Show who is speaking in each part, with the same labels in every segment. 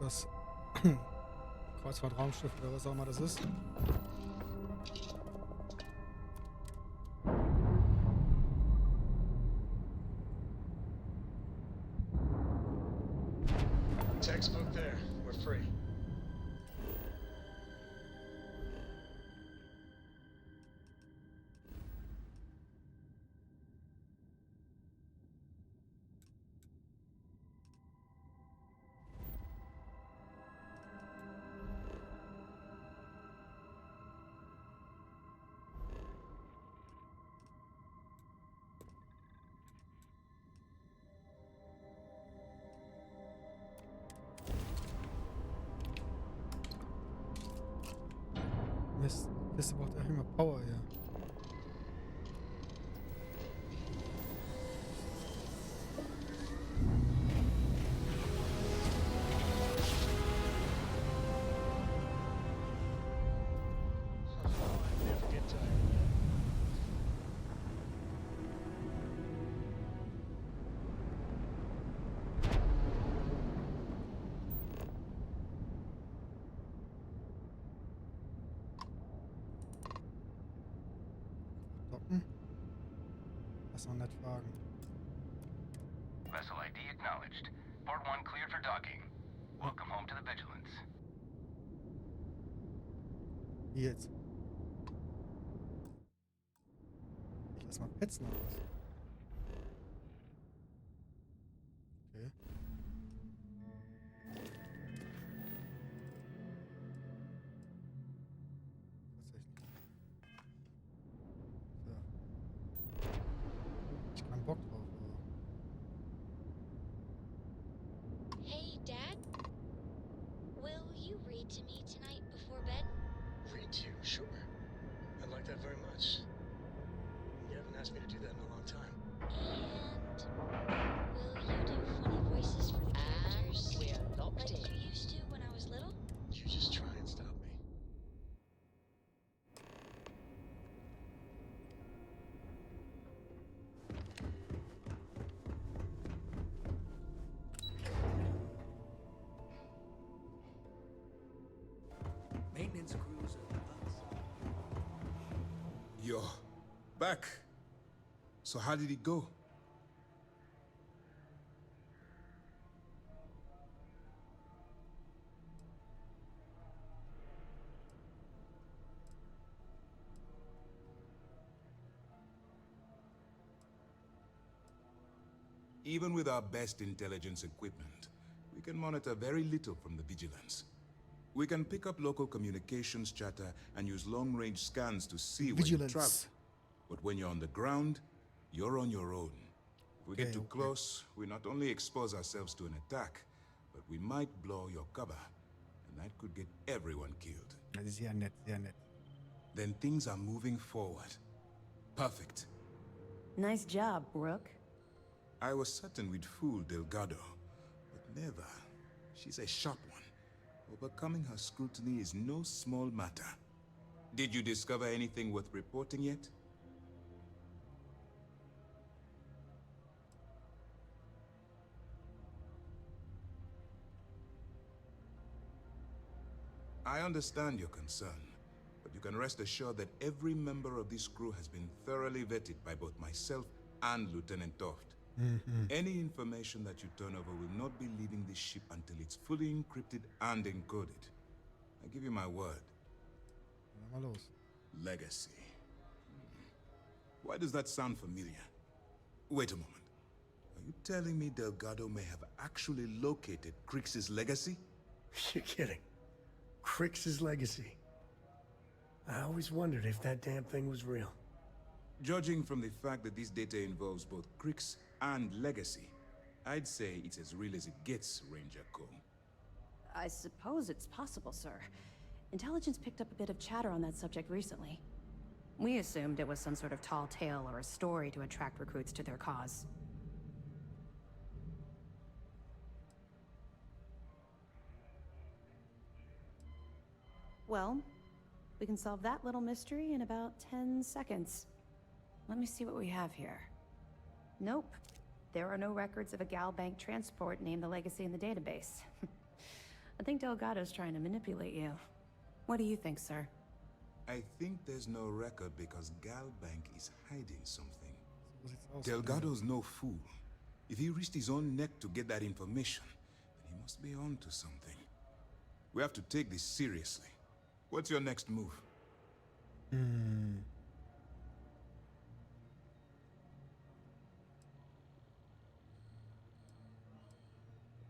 Speaker 1: das Kreuzfahrt-Raumschiff oder was auch immer das ist.
Speaker 2: Textbook there. We're free.
Speaker 1: Mist, die Kiste braucht irgendwie mal Power hier.
Speaker 2: Never get tired.
Speaker 1: Docken? Lass mal nett fragen.
Speaker 3: Vessel ID acknowledged. Port 1 cleared for docking. Welcome home to the Vigilance.
Speaker 1: Wie jetzt? Ich lass mal petzen oder was? Okay. Tatsächlich. So. Ich hab keinen Bock drauf, aber.
Speaker 4: Hey, Dad? Will you read to me tonight before bed?
Speaker 2: Read to you, sure. I'd like that very much. You haven't asked me to do that in a long time.
Speaker 4: And will you do funny voices for the characters?
Speaker 5: We're locked
Speaker 4: Like
Speaker 5: in.
Speaker 4: you used to when I was little?
Speaker 2: You just try and stop me.
Speaker 6: Maintenance crews are nuts.
Speaker 7: You're back. So how did it go? Even with our best intelligence equipment, we can monitor very little from the Vigilance. We can pick up local communications chatter and use long-range scans to see where you travel.
Speaker 1: Vigilance.
Speaker 7: But when you're on the ground, you're on your own. If we get too close, we not only expose ourselves to an attack, but we might blow your cover. And that could get everyone killed.
Speaker 1: Das ist sehr nett, sehr nett.
Speaker 7: Then things are moving forward. Perfect.
Speaker 5: Nice job, Brooke.
Speaker 7: I was certain we'd fool Delgado, but never. She's a sharp one. Overcoming her scrutiny is no small matter. Did you discover anything worth reporting yet? I understand your concern, but you can rest assured that every member of this crew has been thoroughly vetted by both myself and Lieutenant Toft. Any information that you turn over will not be leaving this ship until it's fully encrypted and encoded. I give you my word.
Speaker 1: Mal los.
Speaker 7: Legacy. Why does that sound familiar? Wait a moment. Are you telling me Delgado may have actually located Crix's legacy?
Speaker 2: You're kidding. Crix's legacy. I always wondered if that damn thing was real.
Speaker 7: Judging from the fact that this data involves both Crix and legacy, I'd say it's as real as it gets, Ranger Cole.
Speaker 5: I suppose it's possible, sir. Intelligence picked up a bit of chatter on that subject recently. We assumed it was some sort of tall tale or a story to attract recruits to their cause. Well, we can solve that little mystery in about 10 seconds. Let me see what we have here. Nope. There are no records of a Gal Bank transport named the Legacy in the database. I think Delgado's trying to manipulate you. What do you think, sir?
Speaker 7: I think there's no record because Galbank is hiding something.
Speaker 1: Was it's also
Speaker 7: Delgado's no fool. If he risked his own neck to get that information, then he must be on to something. We have to take this seriously. What's your next move?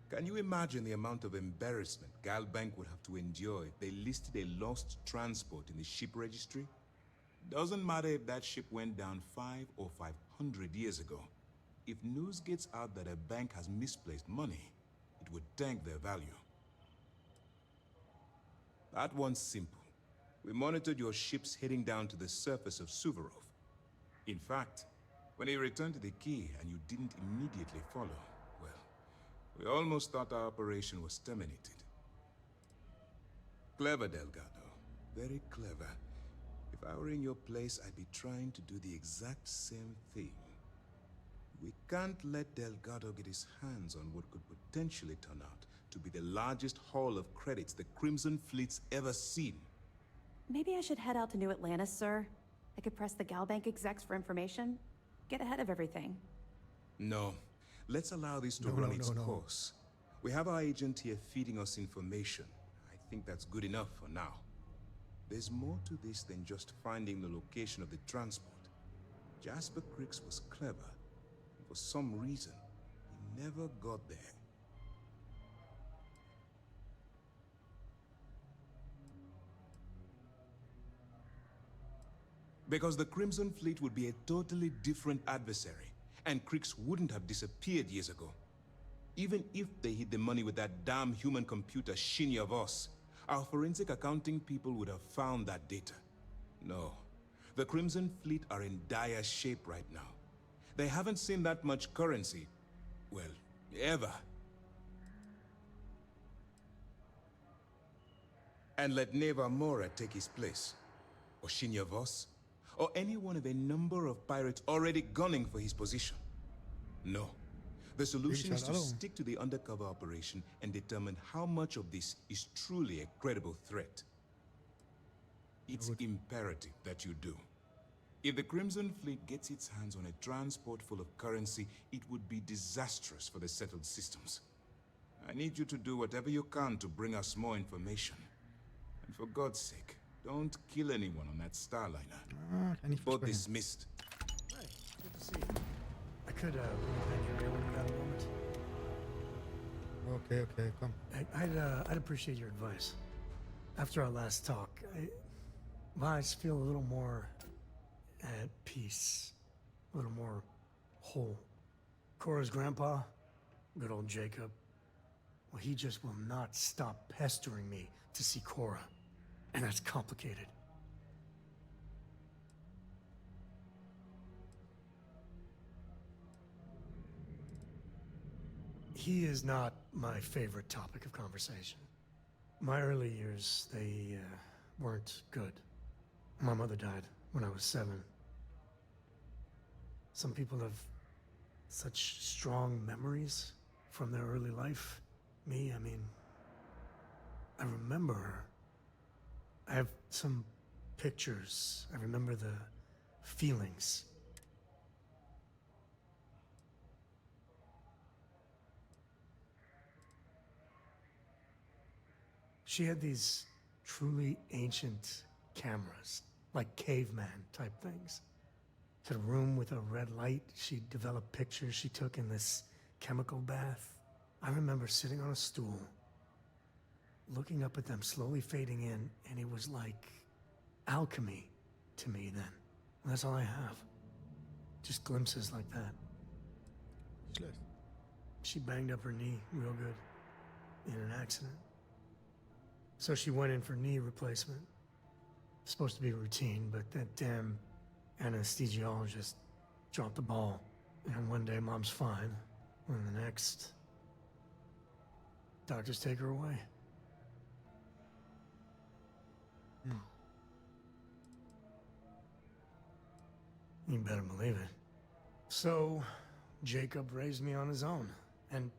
Speaker 7: Can you imagine the amount of embarrassment Galbank would have to endure if they listed a lost transport in the ship registry? Doesn't matter if that ship went down 5 or 500 years ago. If news gets out that a bank has misplaced money, it would tank their value. That one's simple. We monitored your ships heading down to the surface of Suvorov. In fact, when he returned to the key and you didn't immediately follow, well, we almost thought our operation was terminated. Clever, Delgado. Very clever. If I were in your place, I'd be trying to do the exact same thing. We can't let Delgado get his hands on what could potentially turn out to be the largest haul of credits the Crimson Fleet's ever seen.
Speaker 5: Maybe I should head out to New Atlantis, sir. I could press the Galbank execs for information. Get ahead of everything.
Speaker 7: No. Let's allow this to
Speaker 1: No,
Speaker 7: run
Speaker 1: no,
Speaker 7: its
Speaker 1: no, no.
Speaker 7: course. We have our agent here feeding us information. I think that's good enough for now. There's more to this than just finding the location of the transport. Jasper Cricks was clever. For some reason, he never got there. Because the Crimson Fleet would be a totally different adversary, and Cricks wouldn't have disappeared years ago. Even if they hid the money with that damn human computer Shinny of us, our forensic accounting people would have found that data. No, the Crimson Fleet are in dire shape right now. They haven't seen that much currency, well, ever. And let Neva Mora take his place, or Shinya Voss, or any one of a number of pirates already gunning for his position. No. The solution is to stick to the undercover operation and determine how much of this is truly a credible threat. It's imperative that you do. If the Crimson Fleet gets its hands on a transport full of currency, it would be disastrous for the settled systems. I need you to do whatever you can to bring us more information. And for God's sake, don't kill anyone on that Starliner. Both dismissed.
Speaker 2: Hi, good to see you. I could bend your ear when you got a moment.
Speaker 1: Okay, come.
Speaker 2: I'd appreciate your advice. After our last talk, I just feel a little more at peace, a little more whole. Cora's grandpa, good old Jacob, well, he just will not stop pestering me to see Cora, and that's complicated. He is not my favorite topic of conversation. My early years, they weren't good. My mother died when I was 7. Some people have such strong memories from their early life. Me, I mean, I remember her. I have some pictures. I remember the feelings. She had these truly ancient cameras, like caveman type things. She had a room with a red light. She developed pictures she took in this chemical bath. I remember sitting on a stool, looking up at them slowly fading in, and it was like alchemy to me then. And that's all I have. Just glimpses like that. She banged up her knee real good in an accident. So she went in for knee replacement. Supposed to be routine, but that damn anesthesiologist dropped the ball. And one day mom's fine, and the next, doctors take her away. You better believe it. So, Jacob raised me on his own, and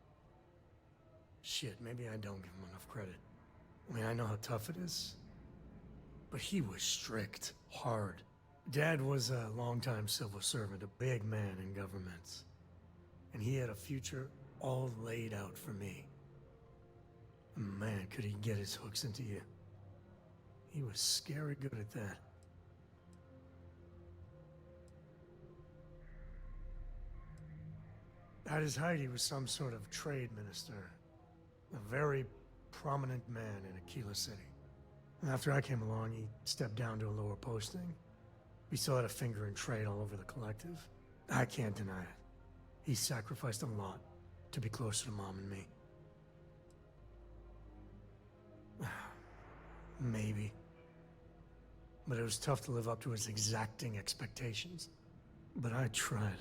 Speaker 2: Shit, maybe I don't give him enough credit. I mean, I know how tough it is. But he was strict, hard. Dad was a longtime civil servant, a big man in government. And he had a future all laid out for me. Man, could he get his hooks into you. He was scary good at that. At his height, he was some sort of trade minister. A very prominent man in Aquila City. And after I came along, he stepped down to a lower posting. He still had a finger in trade all over the collective. I can't deny it. He sacrificed a lot to be closer to Mom and me. Maybe. But it was tough to live up to his exacting expectations. But I tried.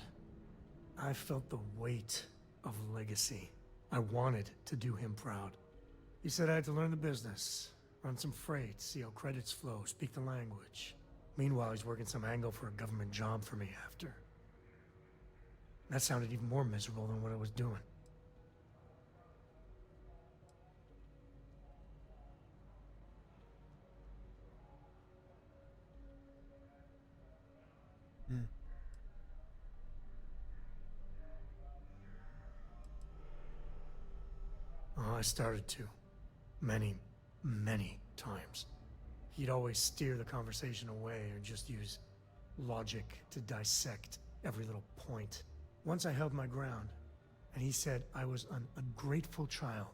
Speaker 2: I felt the weight of legacy. I wanted to do him proud. He said I had to learn the business, run some freight, see how credits flow, speak the language. Meanwhile, he's working some angle for a government job for me after. That sounded even more miserable than what I was doing. Oh, I started to. Many, many times. He'd always steer the conversation away or just use logic to dissect every little point. Once I held my ground, and he said I was an ungrateful child,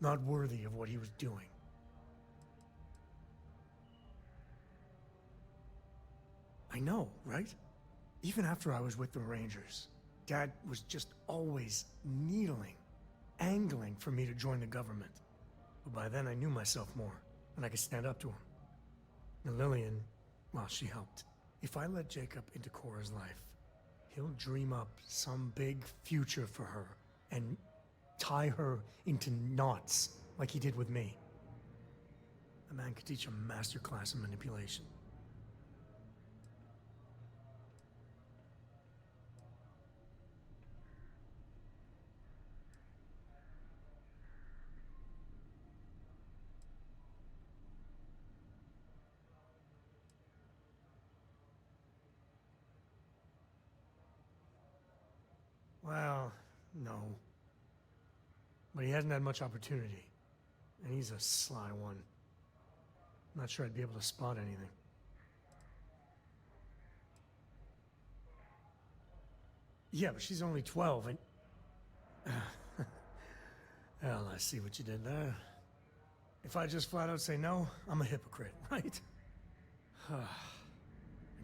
Speaker 2: not worthy of what he was doing. I know, right? Even after I was with the Rangers, Dad was just always needling, angling for me to join the government. But by then I knew myself more, and I could stand up to him. And Lillian, well, she helped. If I let Jacob into Cora's life, he'll dream up some big future for her and tie her into knots like he did with me. A man could teach a master class in manipulation. Well, no. But he hasn't had much opportunity. And he's a sly one. I'm not sure I'd be able to spot anything. Yeah, but she's only 12 and... Well, I see what you did there. If I just flat out say no, I'm a hypocrite, right? I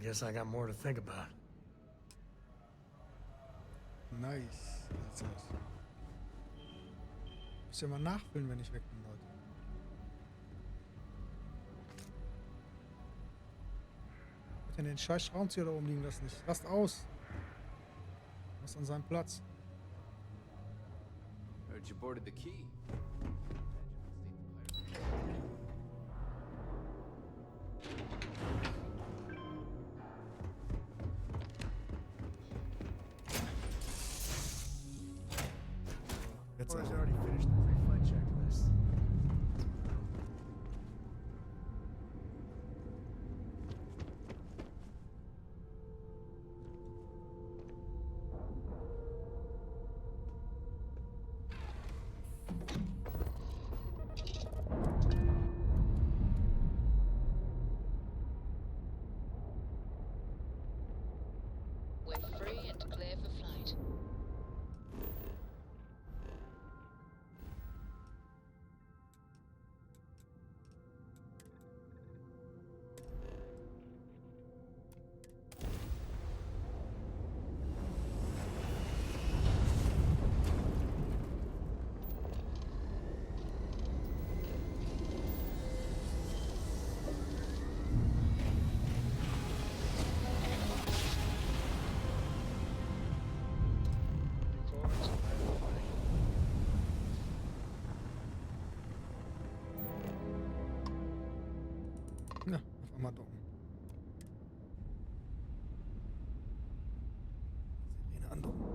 Speaker 2: guess I got more to think about.
Speaker 1: Nice. Also. Muss ja mal nachfüllen, wenn ich weg bin, Leute. Ich kann den scheiß Schraubenzieher da oben liegen lassen. Ich rast aus. Was an seinem Platz.
Speaker 6: Heard you boarded the key.
Speaker 1: Jetzt
Speaker 2: Or has
Speaker 1: auch.
Speaker 2: already finished the pre-flight checklist.
Speaker 4: We're free and clear for flight.
Speaker 1: Ja, auf einmal docken. Sirene andocken.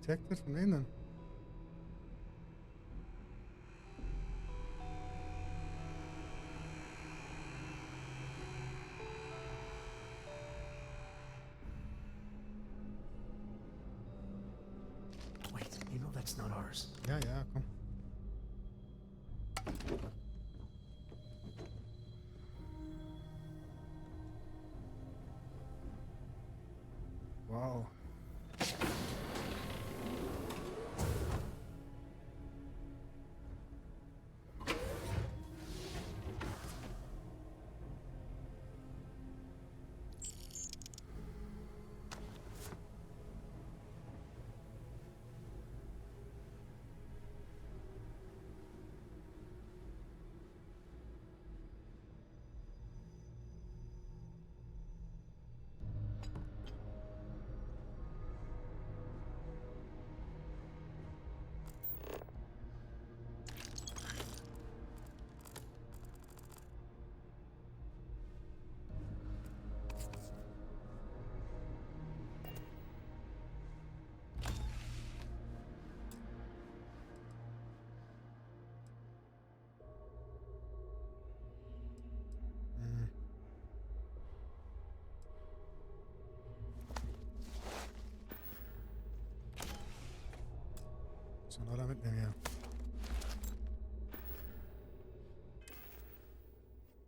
Speaker 1: Detected von innen.
Speaker 2: Wait, you know that's not ours.
Speaker 1: Ja, ja, komm. Wow. Hm. Muss man da mitnehmen, ja.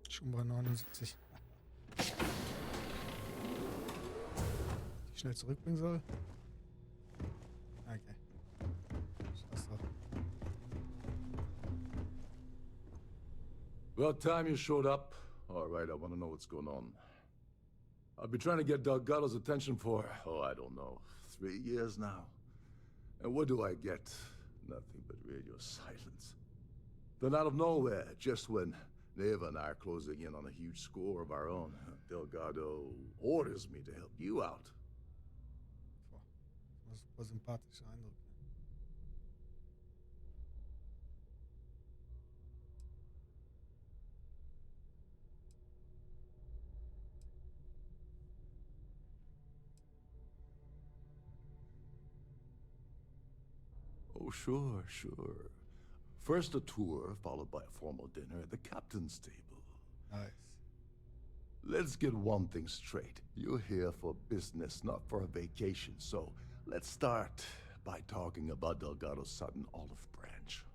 Speaker 1: Schumbra 79. Die schnell zurückbringen soll. Okay. Scheiß drauf.
Speaker 8: About time you showed up. All right, I want to know what's going on. I've been trying to get Delgado's attention for, oh, I don't know, 3 years now. And what do I get? Nothing but radio silence. Then out of nowhere, just when Neva and I are closing in on a huge score of our own, Delgado orders me to help you out.
Speaker 1: Boah, super sympathischer Eindruck.
Speaker 8: Oh, sure, sure. First a tour, followed by a formal dinner at the captain's table.
Speaker 1: Nice.
Speaker 8: Let's get one thing straight. You're here for business, not for a vacation, so let's start by talking about Delgado's sudden olive branch.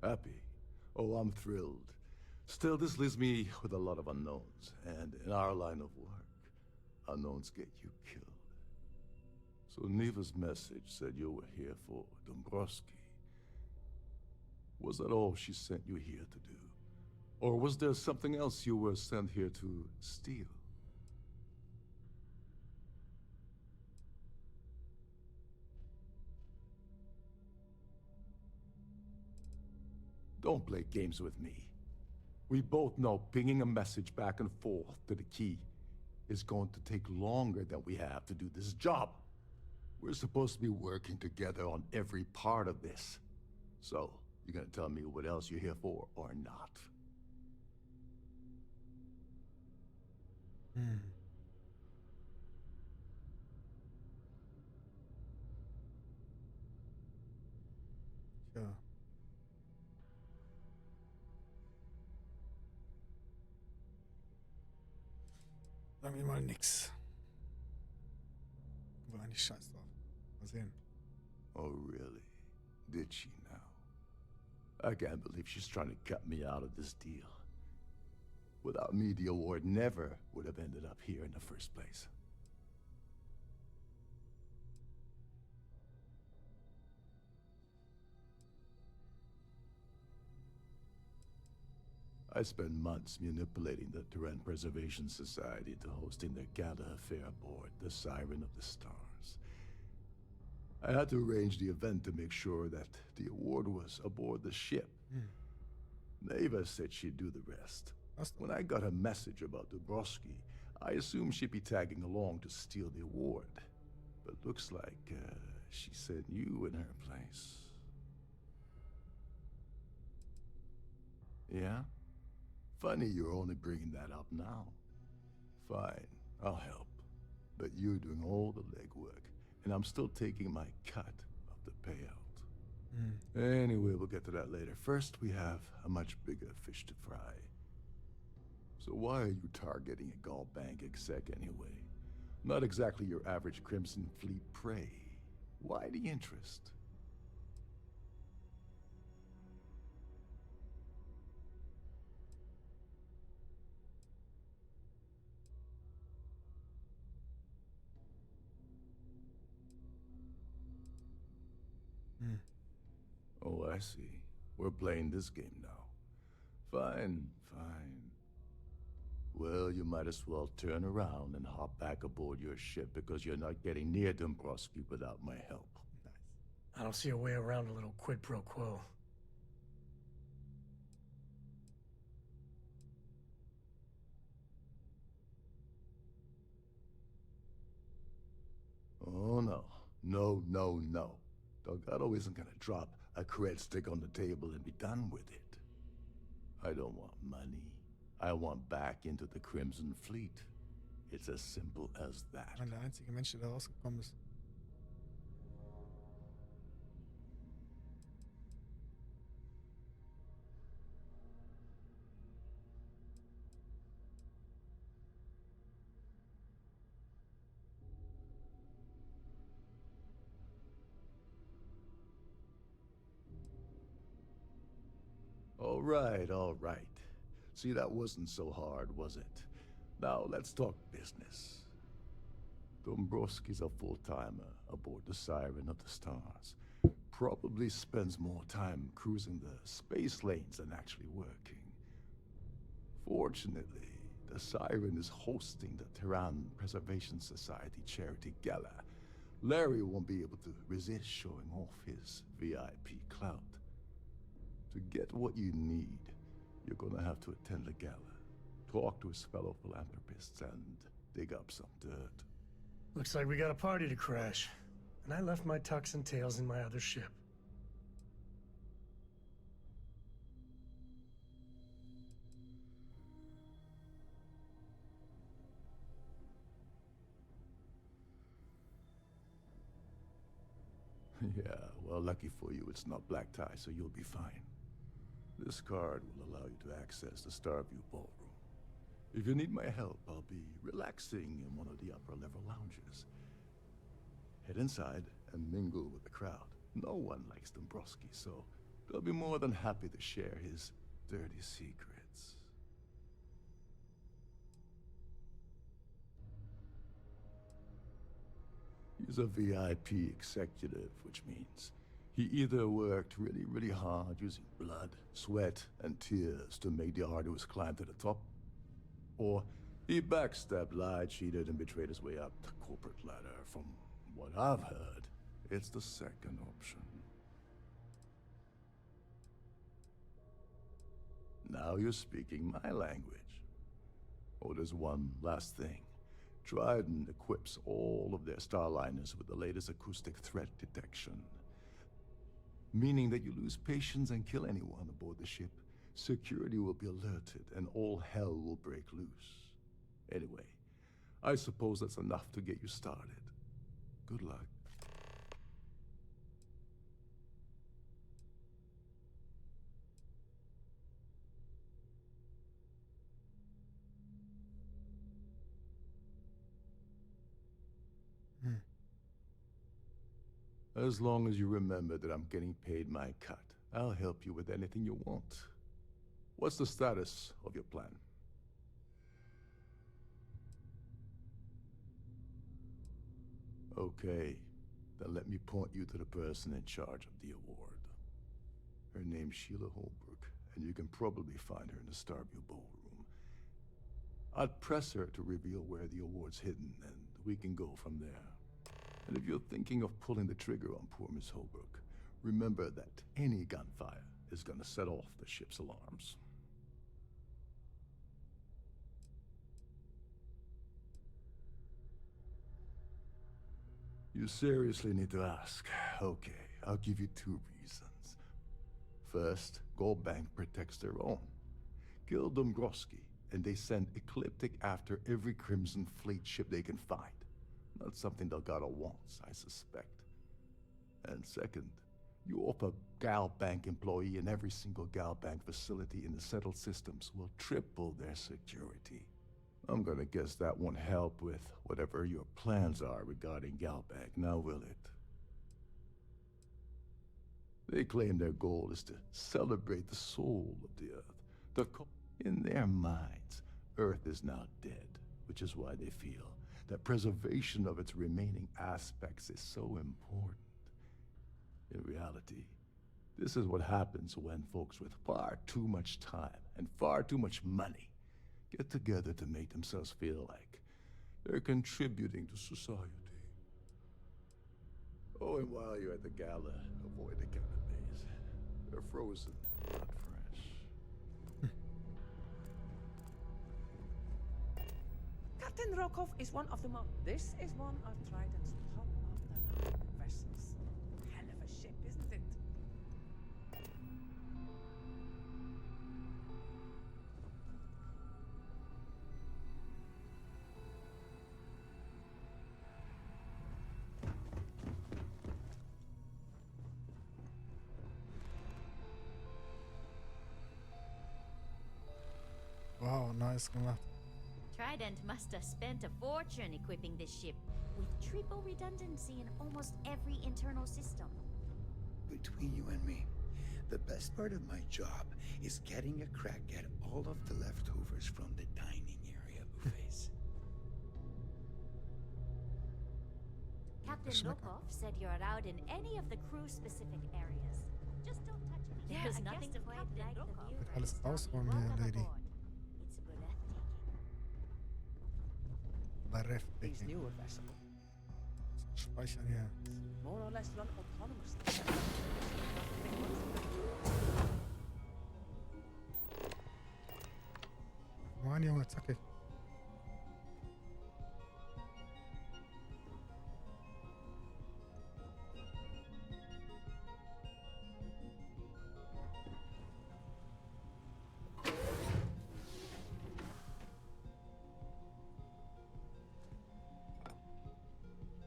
Speaker 8: Happy? Oh, I'm thrilled. Still, this leaves me with a lot of unknowns, and in our line of work, unknowns get you killed. So Neva's message said you were here for Dombrowski. Was that all she sent you here to do? Or was there something else you were sent here to steal? Don't play games with me. We both know pinging a message back and forth to the key is going to take longer than we have to do this job. We're supposed to be working together on every part of this. So, you're gonna tell me what else you're here for, or not?
Speaker 1: Hm. Tja. Sagen wir mal nix. War eigentlich scheiß drauf. Mal sehen.
Speaker 8: Oh, really? Did she now? I can't believe she's trying to cut me out of this deal. Without me, the award never would have ended up here in the first place. I spent months manipulating the Terran Preservation Society into hosting their gala affair aboard the Siren of the Stars. I had to arrange the event to make sure that the award was aboard the ship. Neva said she'd do the rest. When I got a message about Dombrowski, I assumed she'd be tagging along to steal the award. But looks like she sent you in her place. Yeah? Funny you're only bringing that up now. Fine, I'll help. But you're doing all the legwork, and I'm still taking my cut of the payout. Anyway, we'll get to that later. First, we have a much bigger fish to fry. So why are you targeting a Gall Bank exec anyway? Not exactly your average Crimson Fleet prey. Why the interest? Oh, I see. We're playing this game now. Fine, fine. Well, you might as well turn around and hop back aboard your ship because you're not getting near Dombrowski without my help.
Speaker 2: I don't see a way around a little quid pro quo.
Speaker 8: Oh, no. No, no, no. Delgado isn't gonna drop a cred stick on the table and be done with it. I don't want money. I want back into the Crimson Fleet. It's as simple as that.
Speaker 1: Der einzige Mensch, der da rausgekommen ist.
Speaker 8: All right, all right. See, that wasn't so hard, was it? Now, let's talk business. Dombrowski's a full-timer aboard the Siren of the Stars. Probably spends more time cruising the space lanes than actually working. Fortunately, the Siren is hosting the Terran Preservation Society charity gala. Larry won't be able to resist showing off his VIP clout. To get what you need, you're gonna have to attend the gala, talk to his fellow philanthropists, and dig up some dirt.
Speaker 2: Looks like we got a party to crash. And I left my tux and tails in my other ship.
Speaker 8: Yeah, well, lucky for you, it's not black tie, so you'll be fine. This card will allow you to access the Starview Ballroom. If you need my help, I'll be relaxing in one of the upper-level lounges. Head inside and mingle with the crowd. No one likes Dombrowski, so they'll be more than happy to share his dirty secrets. He's a VIP executive, which means he either worked really, really hard using blood, sweat, and tears to make the arduous climb to the top, or he backstabbed, lied, cheated, and betrayed his way up the corporate ladder. From what I've heard, it's the second option. Now you're speaking my language. Oh, there's one last thing. Trident equips all of their starliners with the latest acoustic threat detection. Meaning that you lose patience and kill anyone aboard the ship, security will be alerted and all hell will break loose. Anyway, I suppose that's enough to get you started. Good luck. As long as you remember that I'm getting paid my cut, I'll help you with anything you want. What's the status of your plan? Okay, then let me point you to the person in charge of the award. Her name's Sheila Holbrook, and you can probably find her in the Starview Ballroom. I'd press her to reveal where the award's hidden, and we can go from there. And if you're thinking of pulling the trigger on poor Miss Holbrook, remember that any gunfire is gonna set off the ship's alarms. You seriously need to ask. Okay, I'll give you 2 reasons. First, Gold Bank protects their own. Kill Dombrowski, and they send Ecliptic after every Crimson Fleet ship they can find. Not something Delgado wants, I suspect. And second, you offer Gal Bank employee in every single Gal Bank facility in the settled systems will triple their security. I'm gonna guess that won't help with whatever your plans are regarding Gal Bank, now will it? They claim their goal is to celebrate the soul of the Earth. In their minds, Earth is now dead, which is why they feel that preservation of its remaining aspects is so important. In reality, this is what happens when folks with far too much time and far too much money get together to make themselves feel like they're contributing to society. Oh, and while you're at the gala, avoid the canapes. They're frozen, not fresh.
Speaker 6: Captain Rokov is one of the most. This is one of Trident's top of the line vessels. Hell of a ship, isn't it?
Speaker 1: Wow, nice gemacht.
Speaker 9: Trident must have spent a fortune equipping this ship with triple redundancy in almost every internal system.
Speaker 10: Between you and me, the best part of my job is getting a crack at all of the leftovers from the dining area buffets.
Speaker 9: Captain Rokov said you're allowed in any of the crew-specific areas. Just don't touch me. There's nothing quite like the view.
Speaker 1: Wird alles ausräumen hier, Lady.
Speaker 9: It's breathtaking.
Speaker 6: These
Speaker 1: Breathtaking.
Speaker 6: newer vessels
Speaker 1: Speichern hier.
Speaker 6: more or less run autonomously.
Speaker 1: Mann, Junge, zackig.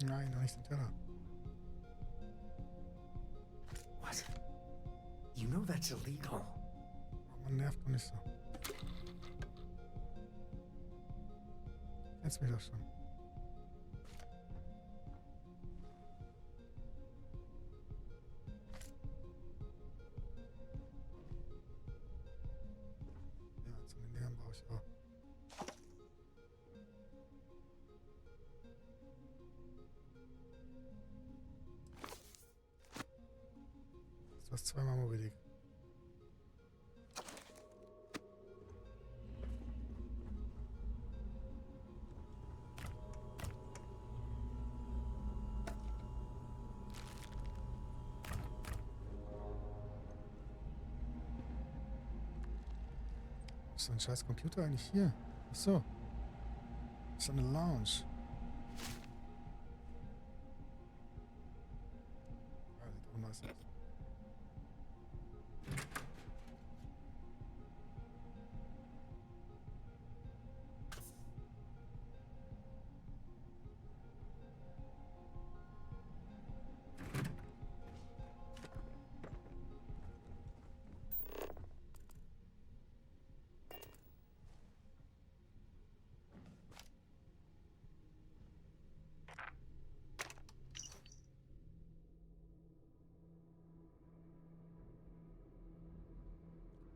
Speaker 1: Nein, noch nicht den Teller.
Speaker 2: What? You know that's illegal.
Speaker 1: Oh, man nervt doch nicht so. Kennst mich doch schon. Ja, zu den Lärm brauche ich auch. Du hast zweimal Mobility. Ist so ein scheiß Computer eigentlich hier? Achso. Ist eine Lounge. Ja, sieht auch nice aus.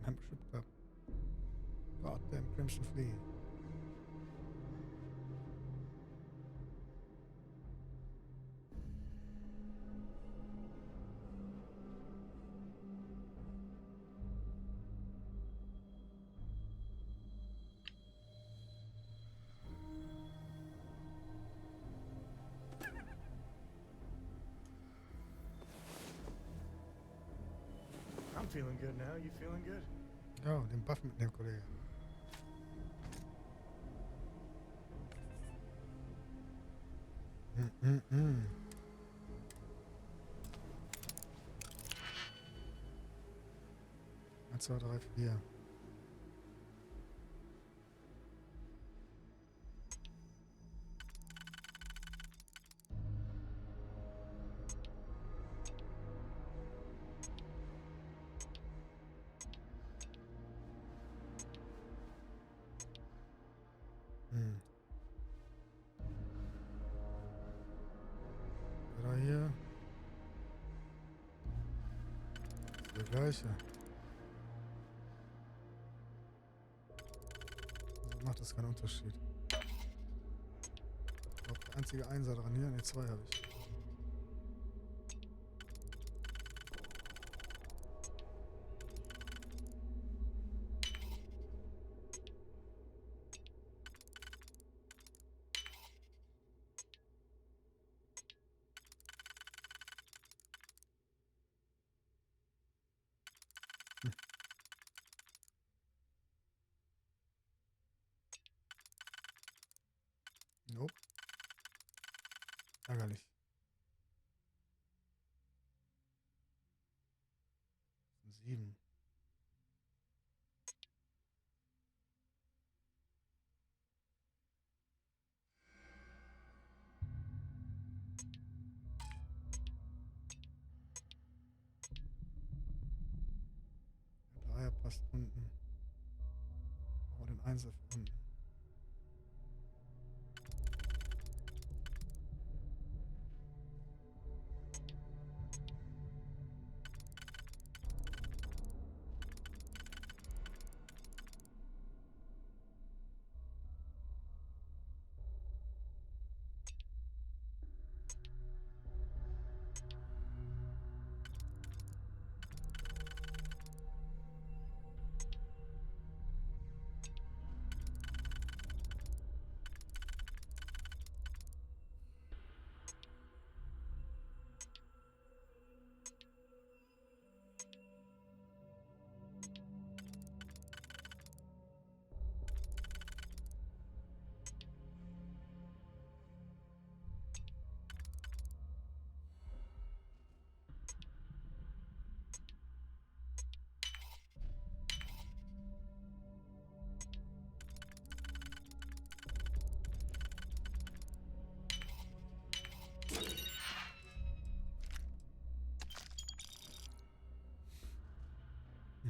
Speaker 1: Membership Club. Goddamn Crimson Fleet.
Speaker 2: I'm feeling good now. You feeling good?
Speaker 1: Ja, den Buff mitnehmen, Kollege. Mm, mm, mm. Eins, zwei, drei, vier. gleiche. Also macht das keinen Unterschied. Ich glaube, der einzige Einser dran hier. Ne, 2 habe ich. Nope. Ärgerlich. 7. Der Dreier passt unten. Aber den Einser für unten.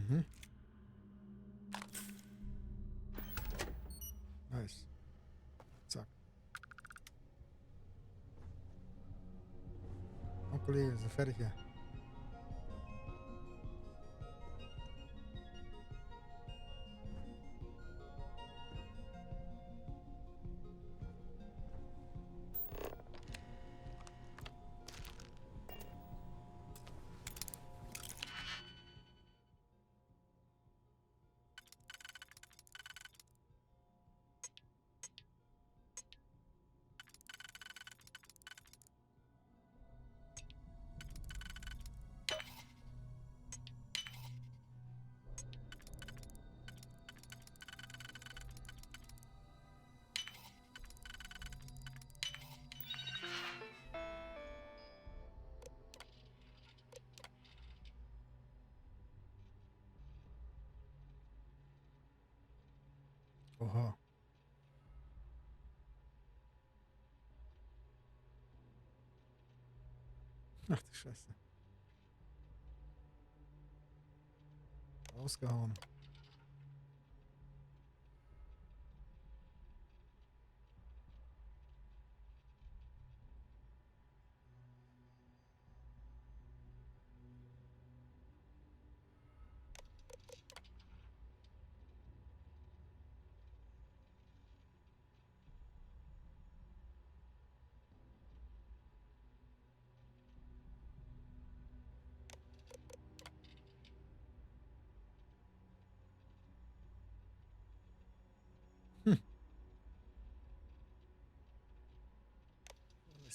Speaker 1: Mhm. Nice. Zack. Oh, Kollege, wir sind fertig hier. Oha. Ach du Scheiße. Rausgehauen.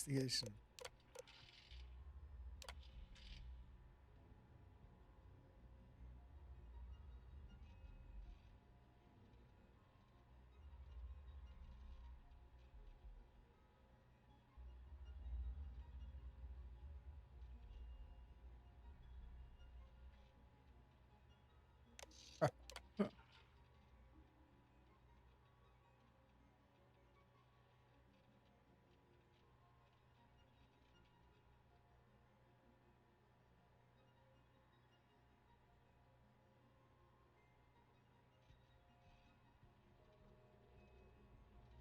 Speaker 1: Investigation.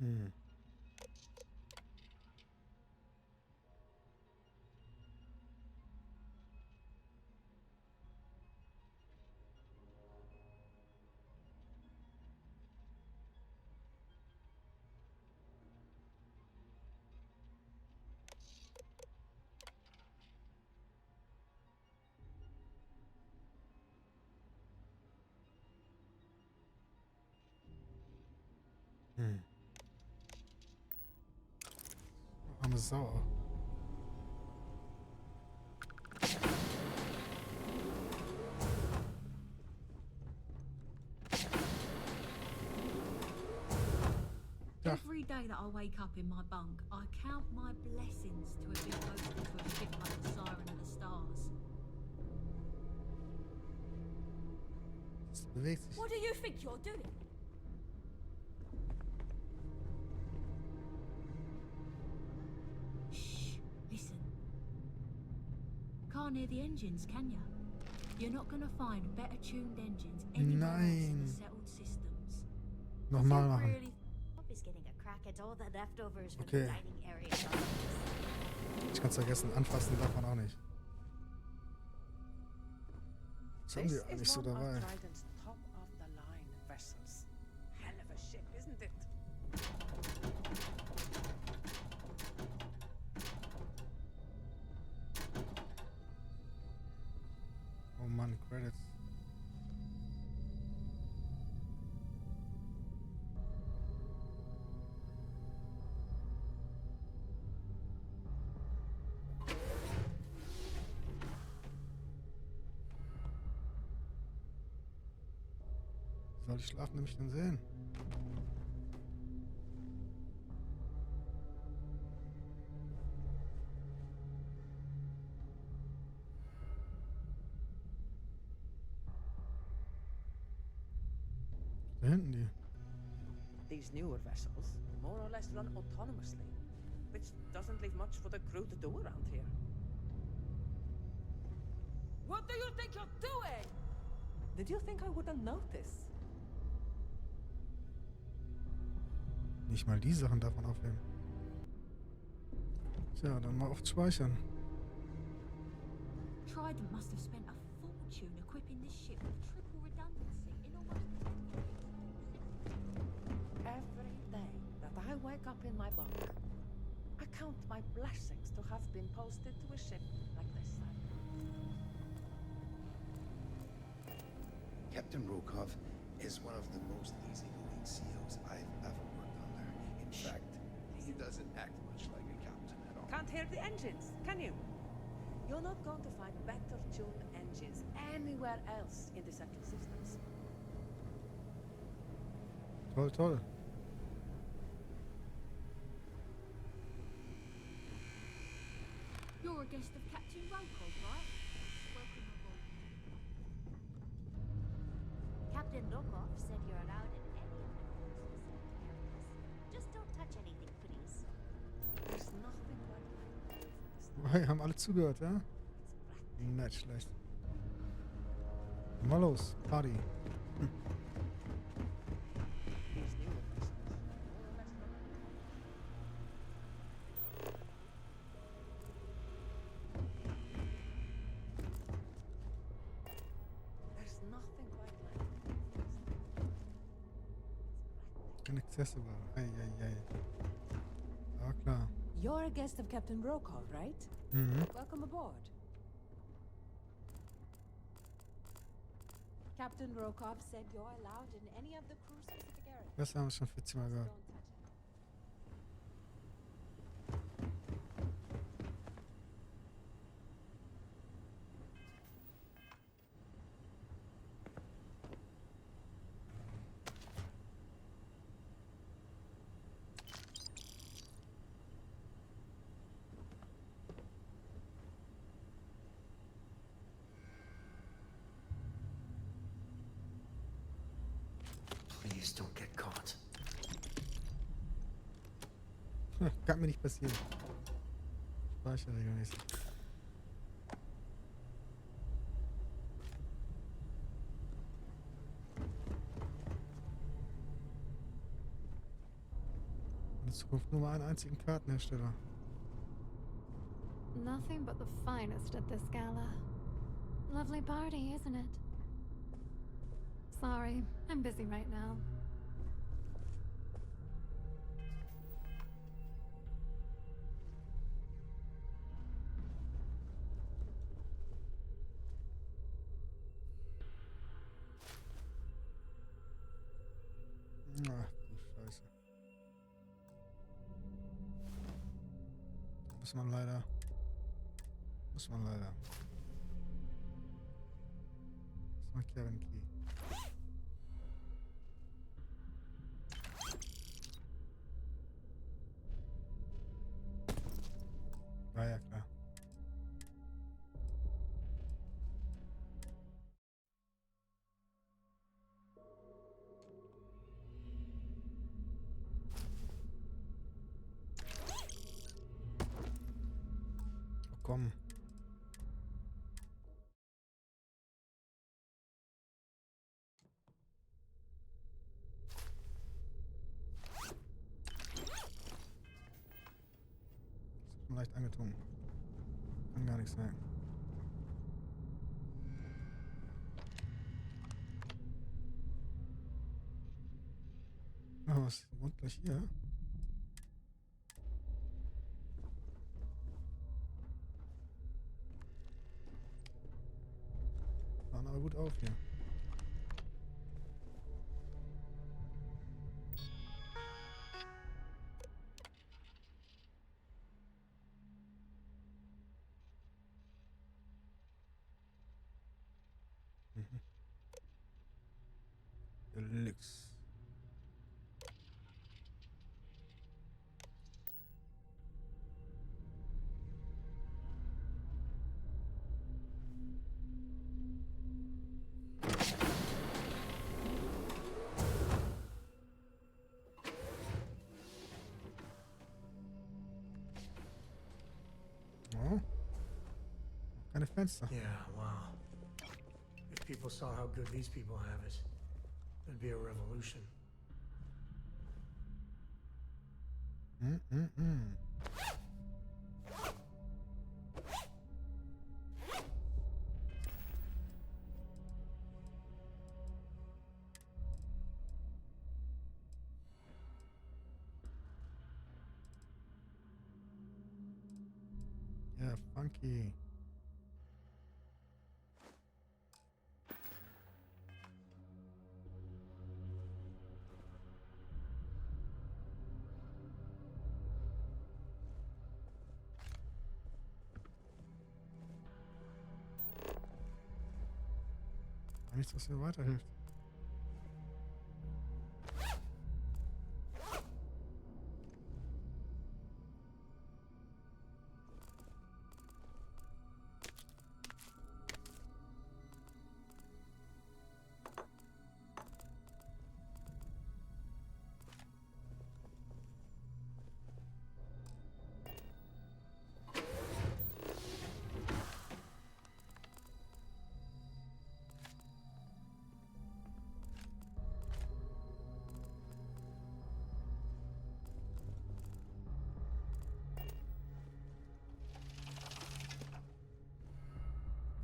Speaker 1: Hm. Arme Sau. Ja.
Speaker 9: Every day that I wake up in my bunk, I count my blessings to have been posted to a ship like the Siren of the Stars.
Speaker 1: Das bewegt sich.
Speaker 9: What do you think you're doing? Shh, listen. Can't hear the engines, can ya? You're not gonna find better tuned engines anywhere else in
Speaker 1: Nein.
Speaker 9: the settled systems.
Speaker 1: Nochmal machen.
Speaker 9: Really
Speaker 11: Is getting a crack at all the leftovers from
Speaker 1: Okay.
Speaker 11: the dining area.
Speaker 1: Ich kann's vergessen, anfassen darf man auch nicht. Das haben
Speaker 6: This
Speaker 1: die eigentlich
Speaker 6: is
Speaker 1: so
Speaker 6: one of
Speaker 1: dabei.
Speaker 6: Trident's top-of-the-line vessels. Hell of a ship, isn't it?
Speaker 1: Oh Mann, Credits. Wie soll ich Schlaf nämlich denn sehen? Da hinten die.
Speaker 6: These newer vessels more or less run autonomously, which doesn't leave much for the crew to do around here. What do you think you're doing? Did you think I wouldn't notice?
Speaker 1: Nicht mal die Sachen darf man aufnehmen. Tja, dann mal oft speichern.
Speaker 9: Trident must have spent a fortune equipping this ship with triple redundancy in almost
Speaker 6: Every day that I wake up in my bunk, I count my blessings to have been posted to a ship like this.
Speaker 10: Captain Rokov is one of the most easygoing COs I've ever worked under. In fact, he doesn't act much like a captain at all.
Speaker 6: Can't hear the engines, can you? You're not going to find better tuned engines anywhere else in the central systems.
Speaker 1: Toll, toll.
Speaker 9: You're a guest of Captain Rokov, right? Welcome aboard.
Speaker 11: Captain Lokov said you're allowed in any of the cruises areas. Just don't touch anything, please.
Speaker 6: There's nothing like that for this.
Speaker 1: Hey, haben alle zugehört, ja? Nicht schlecht. Mal los, Party.
Speaker 6: These newer vessels more or less There's nothing quite like it.
Speaker 1: Inaccessible. Ei, ei, ei. Ja, klar.
Speaker 12: You're a guest of Captain Rokov, right?
Speaker 1: Mhm.
Speaker 12: Welcome aboard. Captain Rokov said you're allowed in any of the crew-specific areas.
Speaker 1: Das haben wir schon 40 Mal gehört.
Speaker 12: Don't touch it.
Speaker 2: Please don't get caught.
Speaker 1: Kann mir nicht passieren. Speichere regelmäßig. In Zukunft nur mal einen einzigen Kartenhersteller.
Speaker 13: Nothing but the finest at this gala. Lovely party, isn't it? Sorry, I'm busy right now.
Speaker 1: Ach du Scheiße. Muss man leider. Muss man leider. Das war Kevin Key. Ah ja, klar. Oh, komm. Ist schon leicht angetrunken. Kann gar nichts sein. Oh, was wohnt gleich hier? Fahren aber gut auf hier. Mhm. Deluxe. Oh. Keine Fenster.
Speaker 2: Yeah, wow. If people saw how good these people have it, there'd be a revolution.
Speaker 1: Ja, funky. Nichts, was mir weiterhilft.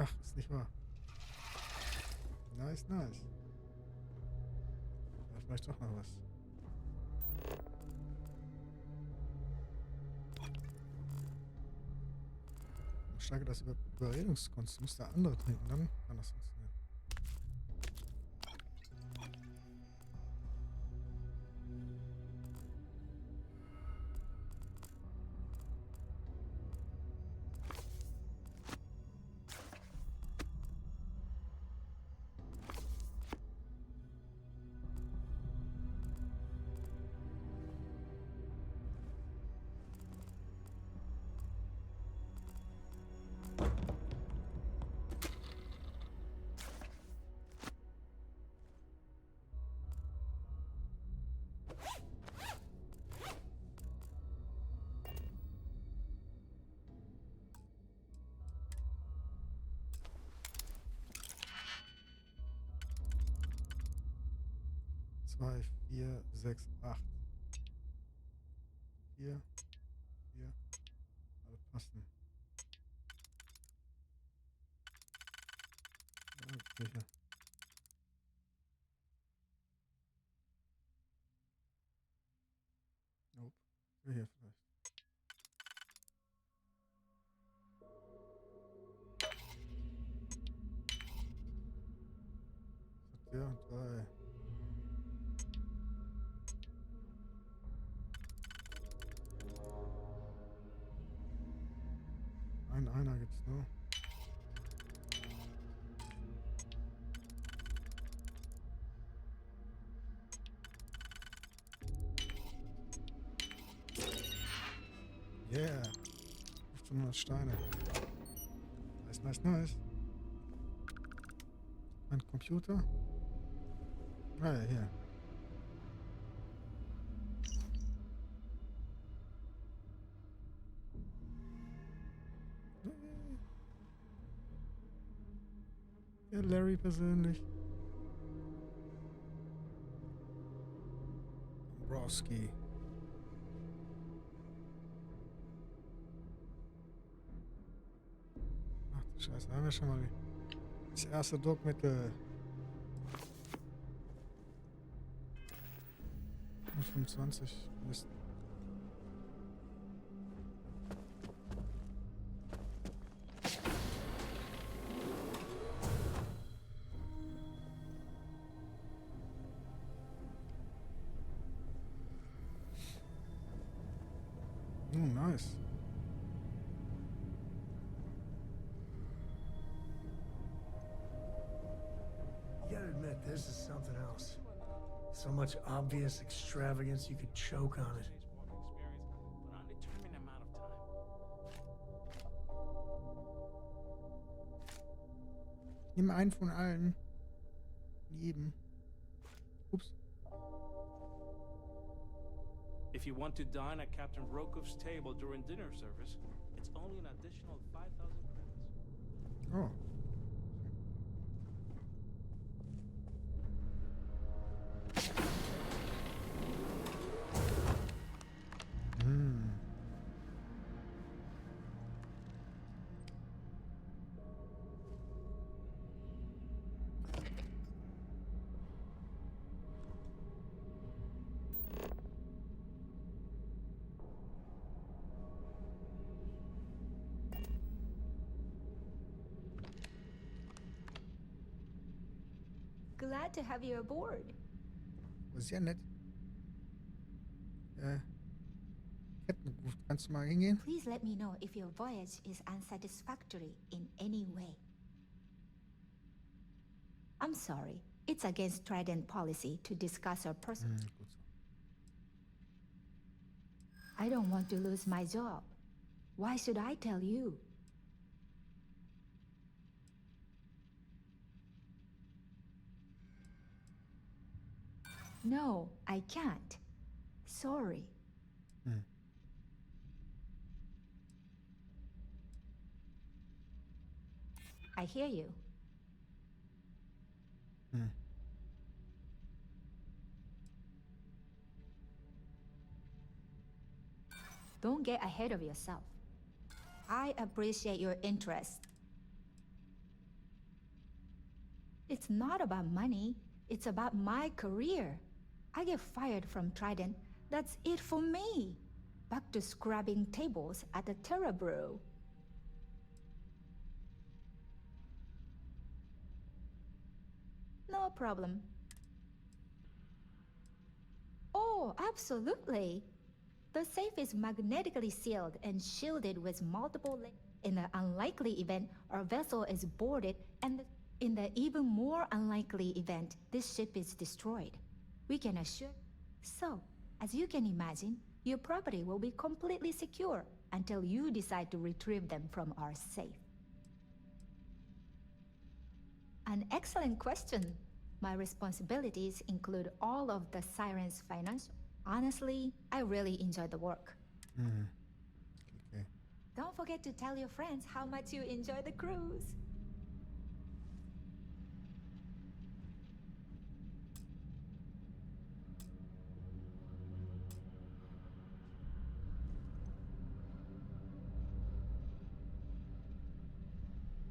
Speaker 1: Ach, ist nicht wahr. Nice, nice. Da vielleicht doch noch was. Ich steige das Überredungskunst. Muss der andere trinken, dann kann das funktionieren. Zwei, 4, 6, 8. 4, 4. Alle passen. Ja, sicher. Nope. Hier vielleicht. Was hat der? 3. Einer gibt's nur. Yeah. 1500 Steine. Nice, nice, nice. Mein Computer. Ah ja, hier. Ja, Larry persönlich. Dombrowski. Ach du Scheiße, haben wir schon mal das erste Druckmittel. 25 Mist. Oh, nice.
Speaker 2: You gotta admit, this is something else. So much obvious extravagance, you could choke on it.
Speaker 1: Nimm einen von allen. Jedem. Ups.
Speaker 14: If you want to dine at Captain Rokov's table during dinner service, it's only an additional 5,000 credits.
Speaker 1: Oh.
Speaker 11: Glad to have you aboard.
Speaker 1: Sehr nett. Kettenruf, kannst du mal hingehen?
Speaker 11: Please let me know if your voyage is unsatisfactory in any way. I'm sorry. It's against Trident policy to discuss our personal...
Speaker 1: Gut so.
Speaker 11: I don't want to lose my job. Why should I tell you? No, I can't. Sorry. I hear you. Don't get ahead of yourself. I appreciate your interest. It's not about money. It's about my career. I get fired from Trident. That's it for me. Back to scrubbing tables at the Terra Brew. No problem. Oh, absolutely. The safe is magnetically sealed and shielded with multiple layers. In the unlikely event our vessel is boarded, and in the even more unlikely event this ship is destroyed, we can assure. So, as you can imagine, your property will be completely secure until you decide to retrieve them from our safe. An excellent question. My responsibilities include all of the Siren's financial. Honestly, I really enjoy the work.
Speaker 1: Okay.
Speaker 11: Don't forget to tell your friends how much you enjoy the cruise.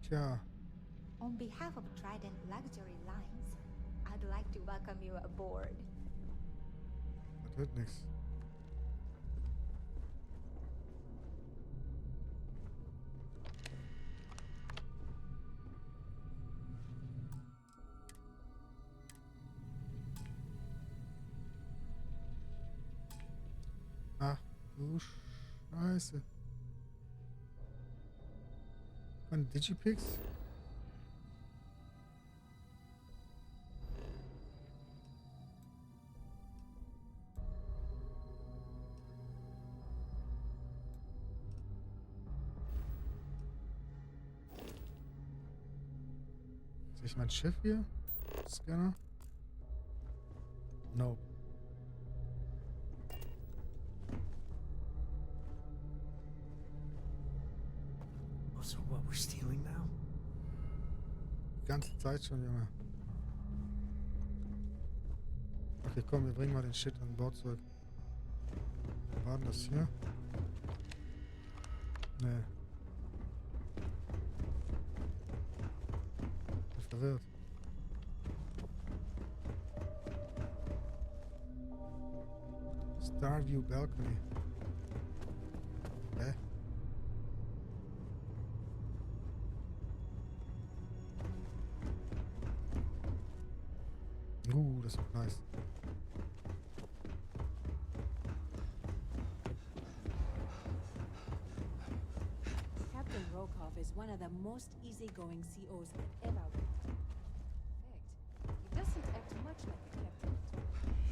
Speaker 1: Tja.
Speaker 11: On behalf of Trident Luxury Lines, I'd like to welcome you aboard.
Speaker 1: Das wird nichts. Ach du Scheiße. Keine Digipix? Sehe ich mein Schiff hier? Scanner? Nope.
Speaker 2: Oh, so what? We're stealing now?
Speaker 1: Die ganze Zeit schon, Junge. Okay, komm, wir bringen mal den Shit an Bord zurück. Wo war denn das hier? Nee. Ich bin verwirrt. Starview Balcony. Hä? Das ist nice.
Speaker 12: Captain Rokov is one of the most easygoing COs I've ever worked with. In fact, he doesn't act much like a captain at all.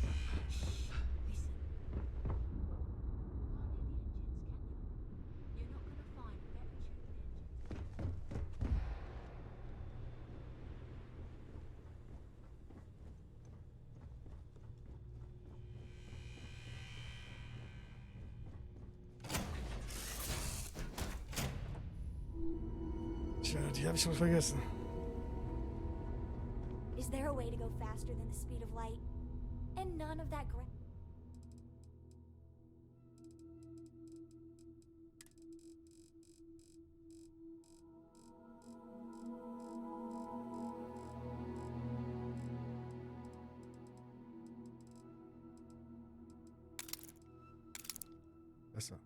Speaker 1: Tja, die habe ich wohl vergessen.
Speaker 9: Is there a way to go faster than the speed of light? And none of that
Speaker 1: Besser.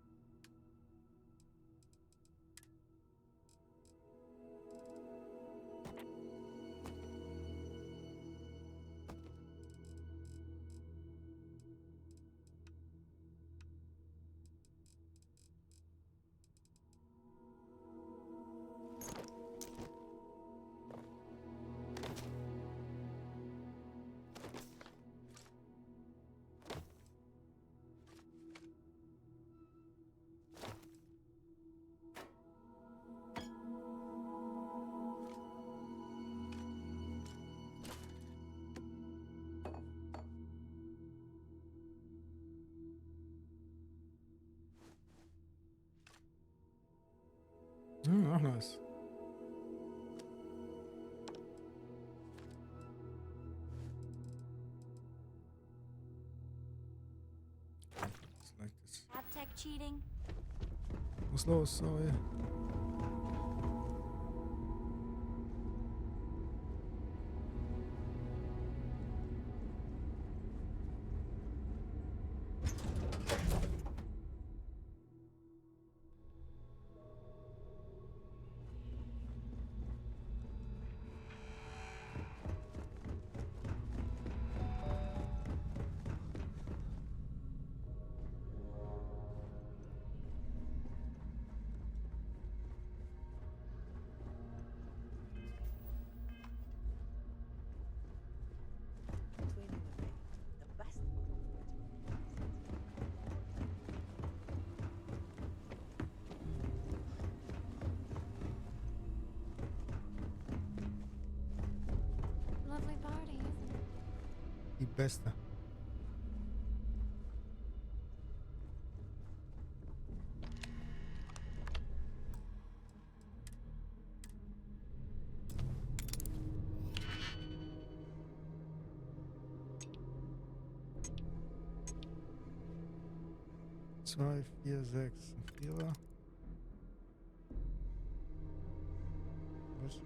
Speaker 1: Ach, nice. Like this.
Speaker 9: tech cheating.
Speaker 1: Was los? Sorry.
Speaker 12: Between you and me, the best part of
Speaker 13: Lovely party, isn't it?
Speaker 1: Die beste. Zwei, vier, sechs. Ein Vierer. Was?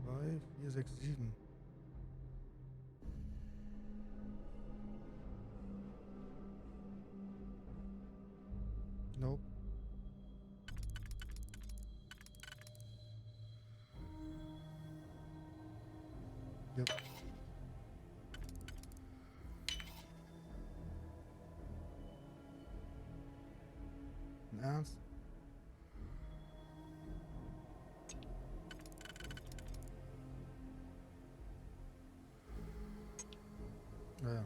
Speaker 1: 2, 4, 6, 7. Nope. Yep. Im Ernst? Ja, ja.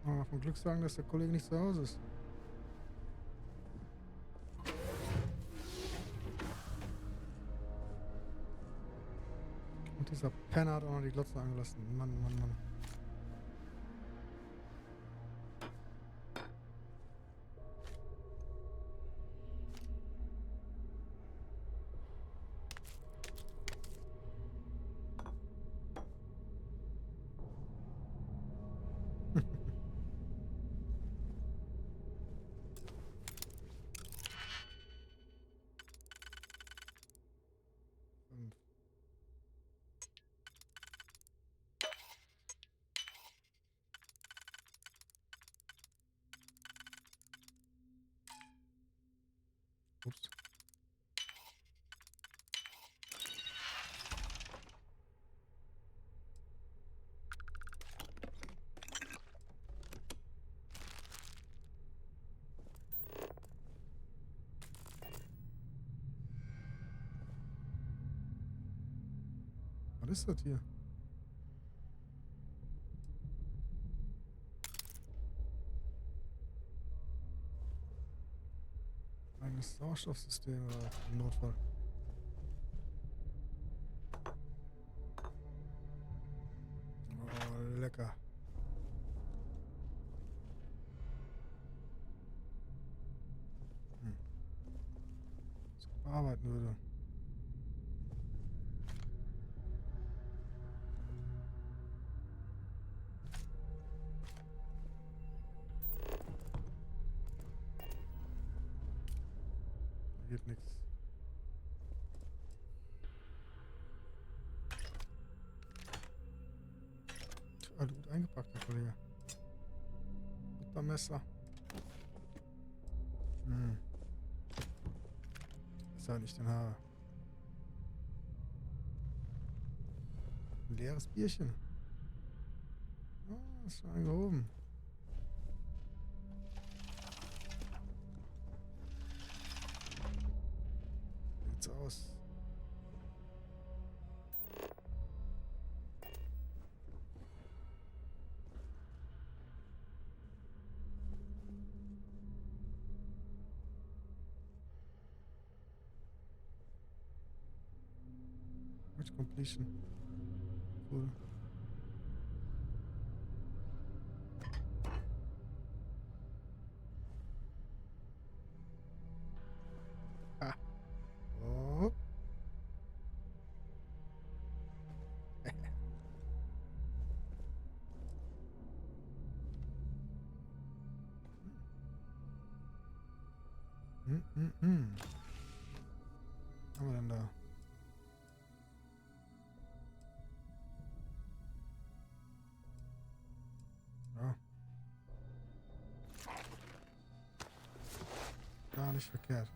Speaker 1: Aber vom Glück sagen, dass der Kollege nicht zu Hause ist. Und dieser Penner hat auch noch die Glotze angelassen. Mann, Mann, Mann. Ups. Was ist das hier? Ein Sauerstoffsystem oder im Notfall. Oh, lecker. Was ich bearbeiten würde. Da geht nichts. Also gut eingepackt, der Kollege. Buttermesser. Ist ja nicht den Haare. Ein leeres Bierchen. Oh, ist schon angehoben. Sieht's aus. Match completion. Cool. Ah. Oh. Was haben wir denn da? Ja. Gar nicht verkehrt.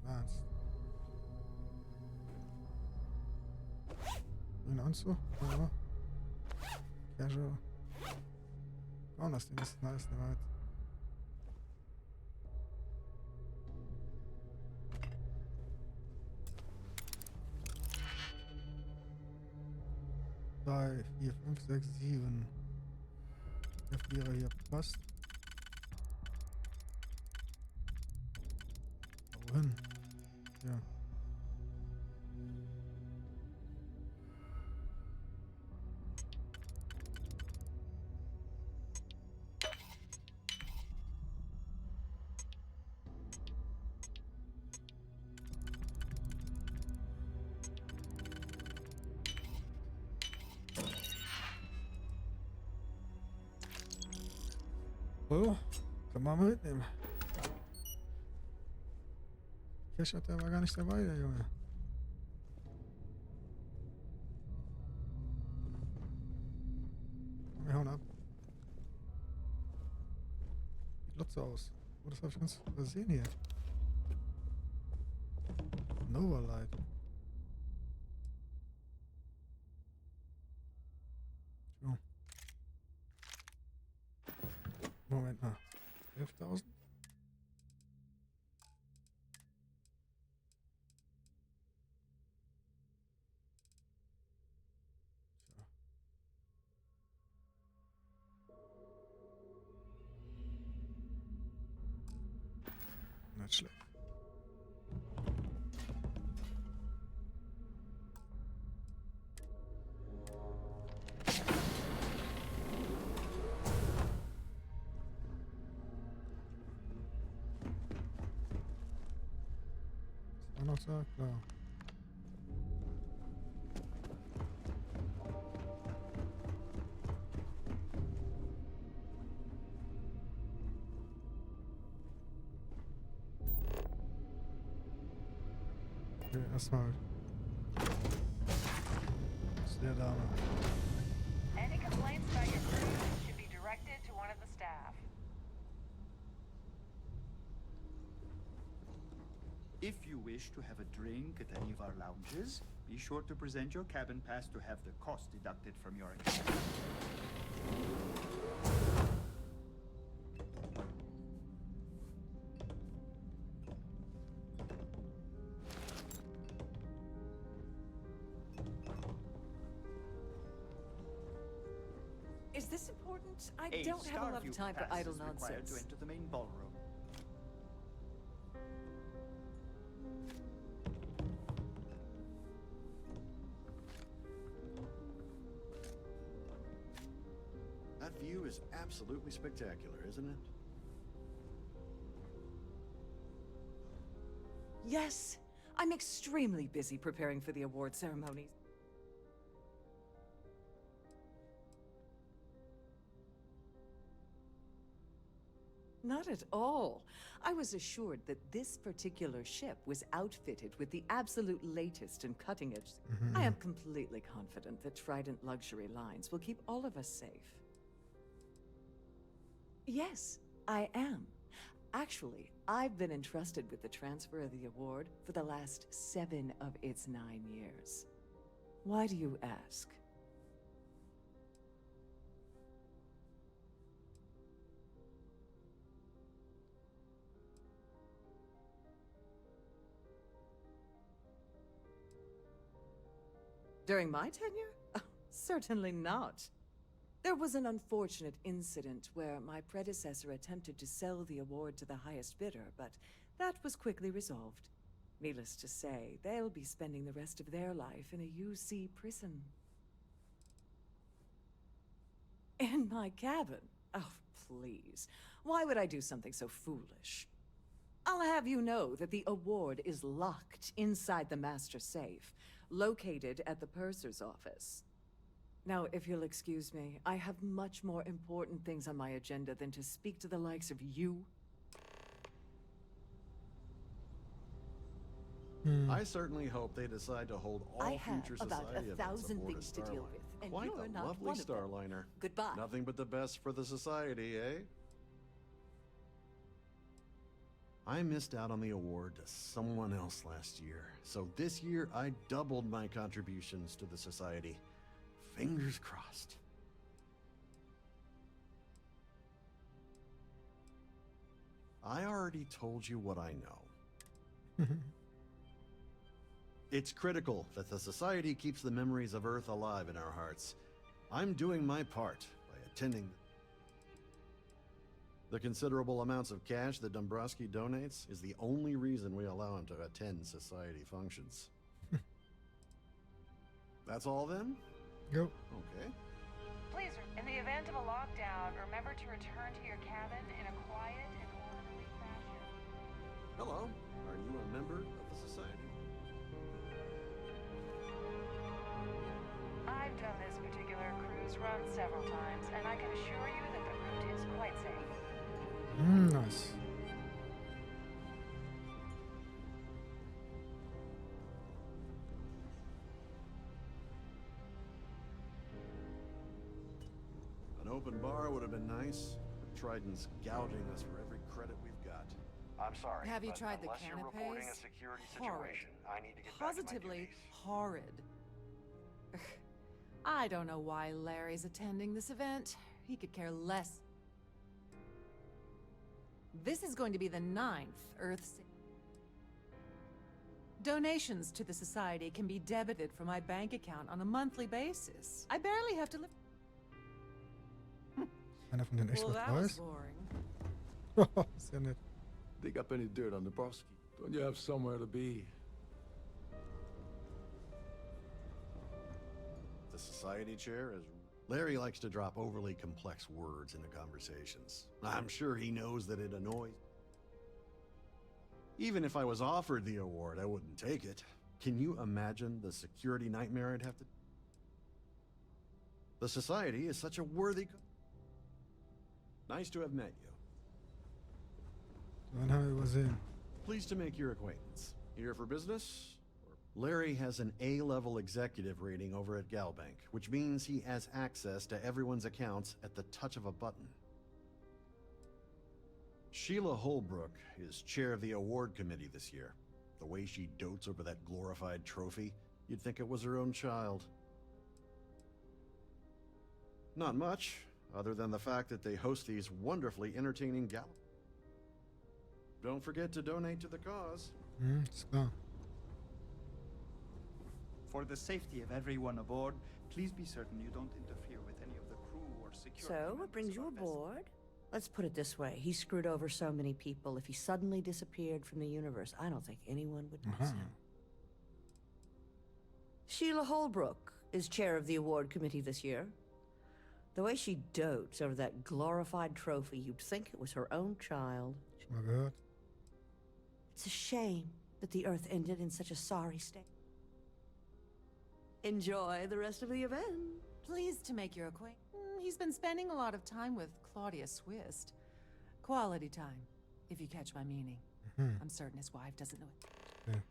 Speaker 1: Advanced. Ein Anzug? Ja. Casual. Oh, das Ding ist nice, nehmen wir mit. Drei, 4, 5, 6, 7. Der Vierer hier passt. Wohin? Ja. Oh, kann man mal mitnehmen. Cash hat der war gar nicht dabei, der Junge. Wir hauen ab. Sieht Lotze aus. Oh, das habe ich ganz übersehen hier. Overlight. So. Moment mal. 11.000? Nicht schlecht. Was war noch da? Klar. Okay, erstmal. Ist der Dame.
Speaker 15: Any complaints about your cruise should be directed to one of the staff.
Speaker 16: If you wish to have a drink at any of our lounges, be sure to present your cabin pass to have the cost deducted from your account.
Speaker 6: Is this important? I
Speaker 16: A
Speaker 6: don't have a lot of
Speaker 16: Starview
Speaker 6: time for
Speaker 16: pass
Speaker 6: idle
Speaker 16: is required to
Speaker 6: nonsense.
Speaker 16: enter the main ballroom.
Speaker 17: That view is absolutely spectacular, isn't it?
Speaker 6: Yes, I'm extremely busy preparing for the award ceremonies. Not at all. I was assured that this particular ship was outfitted with the absolute latest and cutting edge. I am completely confident that Trident Luxury Lines will keep all of us safe. Yes, I am. Actually, I've been entrusted with the transfer of the award for the last 7 of its 9 years. Why do you ask? During my tenure? Oh, certainly not. There was an unfortunate incident where my predecessor attempted to sell the award to the highest bidder, but that was quickly resolved. Needless to say, they'll be spending the rest of their life in a UC prison. In my cabin? Oh, please. Why would I do something so foolish? I'll have you know that the award is locked inside the master safe, located at the purser's office. Now, if you'll excuse me, I have much more important things on my agenda than to speak to the likes of you.
Speaker 17: I certainly hope they decide to hold all
Speaker 6: I have
Speaker 17: future
Speaker 6: about
Speaker 17: society
Speaker 6: 1,000
Speaker 17: events aboard a
Speaker 6: things to deal
Speaker 17: Starliner.
Speaker 6: with, and
Speaker 17: Quite
Speaker 6: you are
Speaker 17: a
Speaker 6: not
Speaker 17: lovely
Speaker 6: one of them.
Speaker 17: Starliner.
Speaker 6: Goodbye.
Speaker 17: Nothing but the best for the society, eh? I missed out on the award to someone else last year, so this year I doubled my contributions to the society. Fingers crossed. I already told you what I know. It's critical that the society keeps the memories of Earth alive in our hearts. I'm doing my part by attending. The considerable amounts of cash that Dombrowski donates is the only reason we allow him to attend society functions. That's all then?
Speaker 1: Yep.
Speaker 17: Okay.
Speaker 15: Please, in the event of a lockdown, remember to return to your cabin in a quiet and orderly fashion.
Speaker 17: Hello. Are you a member of the society?
Speaker 15: I've done this particular cruise run several times, and I can assure you that the route is quite safe.
Speaker 1: Nice.
Speaker 17: An open bar would have been nice, but Trident's gouging us for every credit we've got. I'm sorry.
Speaker 6: Have you
Speaker 17: but
Speaker 6: tried the
Speaker 17: unless you're reporting a
Speaker 6: canapes?
Speaker 17: security
Speaker 6: Horrid.
Speaker 17: situation, I need to get back to my
Speaker 6: Positively
Speaker 17: duties.
Speaker 6: horrid. I don't know why Larry's attending this event. He could care less. This is going to be the 9th Earth. Donations to the Society can be debited from my bank account on a monthly basis. I barely have to live.
Speaker 1: Einer von den echt
Speaker 6: Well,
Speaker 1: was
Speaker 6: that was
Speaker 1: weiß.
Speaker 6: boring.
Speaker 1: Ist ja nett.
Speaker 8: Dig up any dirt on the Broski. Don't you have somewhere to be?
Speaker 17: The society chair is... Larry likes to drop overly complex words into conversations. I'm sure he knows that it annoys. Even if I was offered the award, I wouldn't take it. Can you imagine the security nightmare I'd have to... The society is such a worthy... Nice to have met you.
Speaker 1: Dann haben wir übersehen.
Speaker 17: Pleased to make your acquaintance. Here for business? Larry has an A-level executive rating over at Galbank, which means he has access to everyone's accounts at the touch of a button. Sheila Holbrook is chair of the award committee this year. The way she dotes over that glorified trophy, you'd think it was her own child. Not much, other than the fact that they host these wonderfully entertaining galas. Don't forget to donate to the cause.
Speaker 1: Ist klar.
Speaker 16: For the safety of everyone aboard, please be certain you don't interfere with any of the crew or security.
Speaker 18: So, what brings you aboard? Let's put it this way. He screwed over so many people. If he suddenly disappeared from the universe, I don't think anyone would miss him. Sheila Holbrook is chair of the award committee this year. The way she dotes over that glorified trophy, you'd think it was her own child.
Speaker 1: Schon mal gehört.
Speaker 18: It's a shame that the Earth ended in such a sorry state. Enjoy the rest of the event.
Speaker 6: Pleased to make your acquaintance. He's been spending a lot of time with Claudia Swist. Quality time, if you catch my meaning. I'm certain his wife doesn't know it.
Speaker 1: Okay.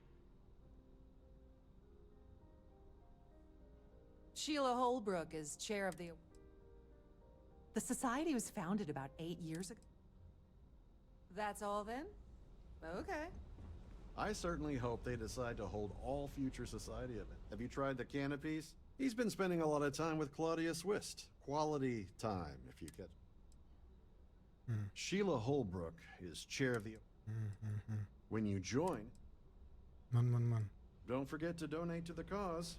Speaker 6: Sheila Holbrook is chair of the... The society was founded about 8 years ago. That's all then? Okay.
Speaker 17: I certainly hope they decide to hold all future society events. Have you tried the canopies? He's been spending a lot of time with Claudia Swist. Quality time, if you get. Sheila Holbrook is chair of the... When you join...
Speaker 1: Mann.
Speaker 17: Don't forget to donate to the cause.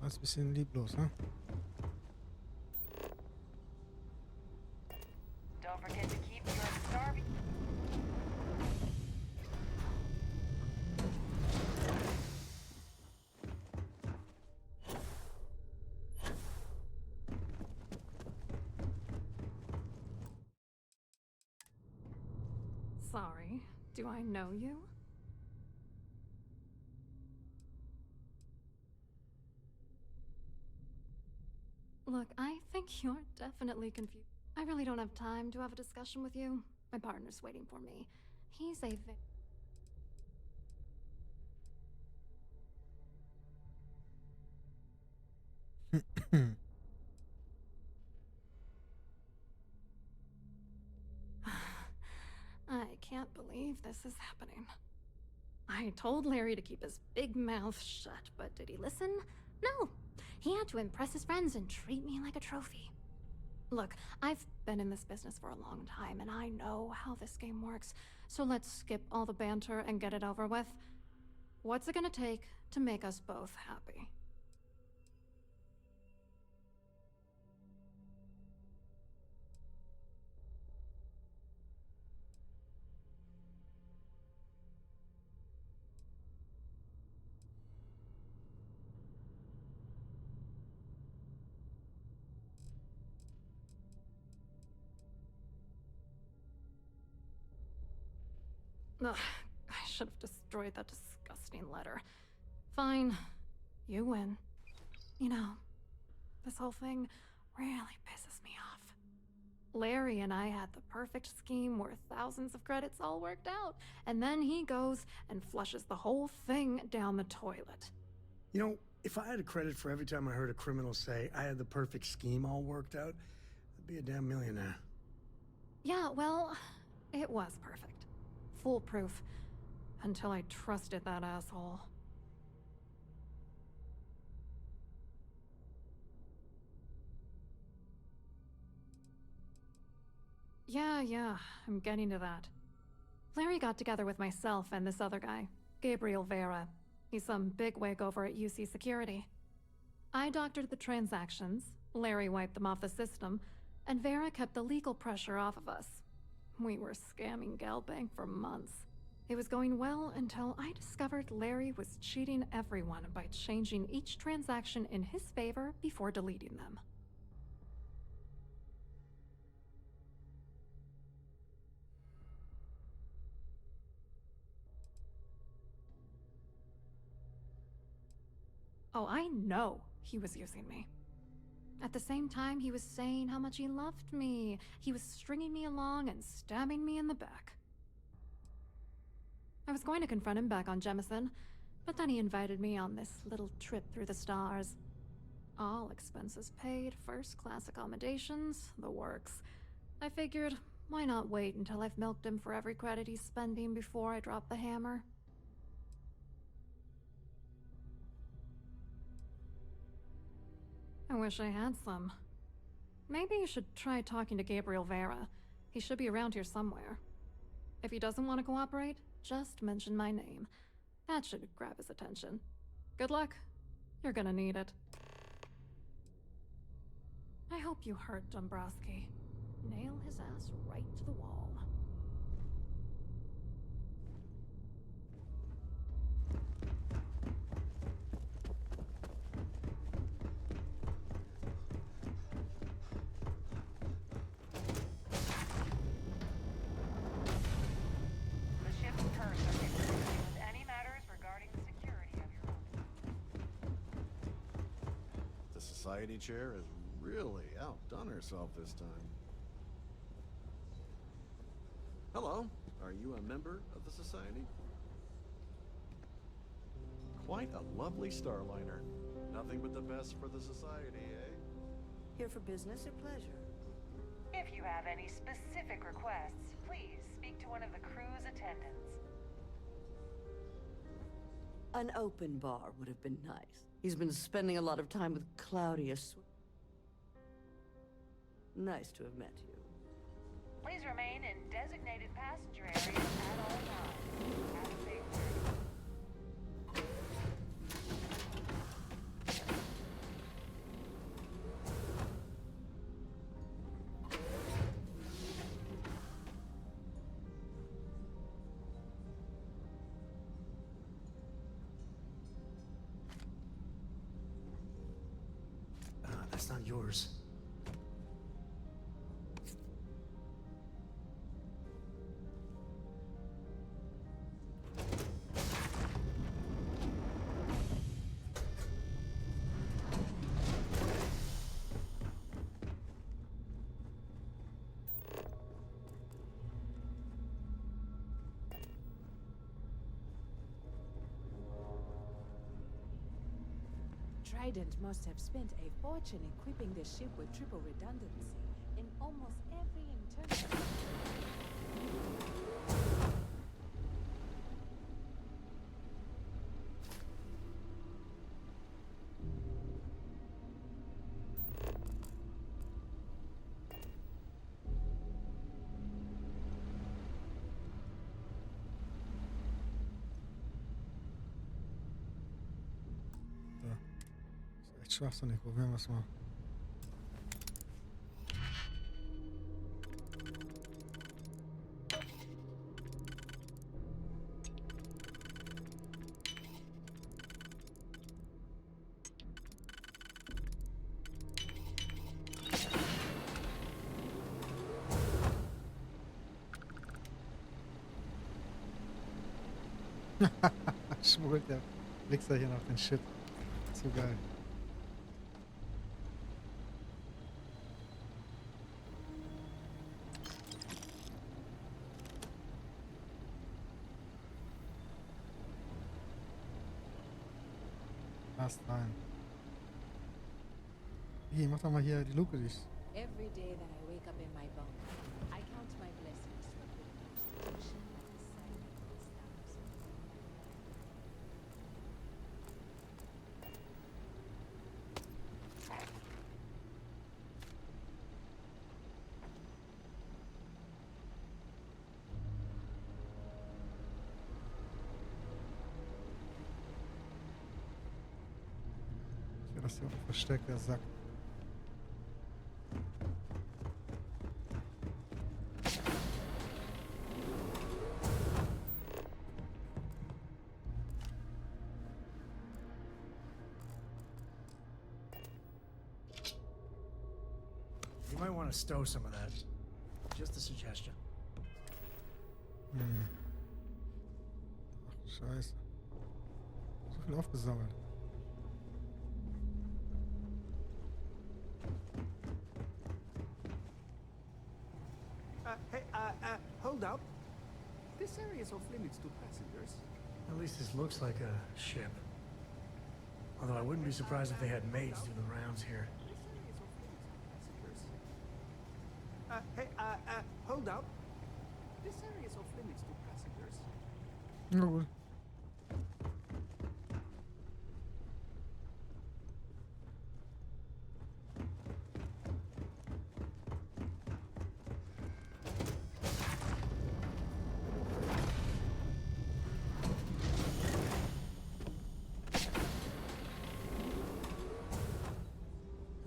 Speaker 1: Alles ein bisschen lieblos, ne?
Speaker 15: Don't forget to keep your starving.
Speaker 13: Sorry, do I know you? Look, I think you're definitely confused. I really don't have time to have a discussion with you. My partner's waiting for me. He's a I can't believe this is happening. I told Larry to keep his big mouth shut, but did he listen? No. He had to impress his friends and treat me like a trophy. Look, I've been in this business for a long time, and I know how this game works, so let's skip all the banter and get it over with. What's it gonna take to make us both happy? Ugh, I should have destroyed that disgusting letter. Fine, you win. You know, this whole thing really pisses me off. Larry and I had the perfect scheme where thousands of credits all worked out, and then he goes and flushes the whole thing down the toilet.
Speaker 2: You know, if I had a credit for every time I heard a criminal say I had the perfect scheme all worked out, I'd be a damn millionaire.
Speaker 13: Yeah, well, it was perfect. foolproof. Until I trusted that asshole. Yeah, I'm getting to that. Larry got together with myself and this other guy, Gabriel Vera. He's some bigwig over at UC Security. I doctored the transactions, Larry wiped them off the system, and Vera kept the legal pressure off of us. We were scamming Galbank for months. It was going well until I discovered Larry was cheating everyone by changing each transaction in his favor before deleting them. Oh, I know he was using me. At the same time, he was saying how much he loved me. He was stringing me along and stabbing me in the back. I was going to confront him back on Jemison, but then he invited me on this little trip through the stars. All expenses paid, first-class accommodations, the works. I figured, why not wait until I've milked him for every credit he's spending before I drop the hammer? I wish I had some. Maybe you should try talking to Gabriel Vera. He should be around here somewhere. If he doesn't want to cooperate, just mention my name. That should grab his attention. Good luck. You're gonna need it. I hope you heard Dombrowski. Nail his ass right to the wall.
Speaker 15: The ship's purse are connected with any matters regarding the security of your own.
Speaker 17: The society chair has really outdone herself this time. Hello, are you a member of the society? Quite a lovely starliner. Nothing but the best for the society, eh?
Speaker 18: Here for business or pleasure?
Speaker 15: If you have any specific requests, please speak to one of the crew's attendants.
Speaker 18: An open bar would have been nice. He's been spending a lot of time with Claudius. Nice to have met you.
Speaker 15: Please remain in designated passenger areas at all times. Have a safe journey.
Speaker 2: That's not yours.
Speaker 12: Trident must have spent a fortune equipping the ship with triple redundancy in almost every internal.
Speaker 1: Echt schwachsinnig, probieren wir es mal. Schmuggelt der Wichser hier noch den Shit. So geil. Passt rein. Hier, mach doch mal hier die Luke dicht.
Speaker 12: Every day that I wake up in my bunk, I count my blessings to a good constitution at the sight
Speaker 1: er das hier auch versteckt, der Sack.
Speaker 2: You might want to stow some of that. Just a suggestion.
Speaker 1: Hm. Ach, Scheiße. So viel aufgesammelt.
Speaker 19: Hey, hold up. This area is off limits to passengers.
Speaker 2: At least this looks like a ship. Although I wouldn't be surprised if they had maids do the rounds here.
Speaker 19: Hey, hold up. This area is off limits to passengers.
Speaker 1: Na gut.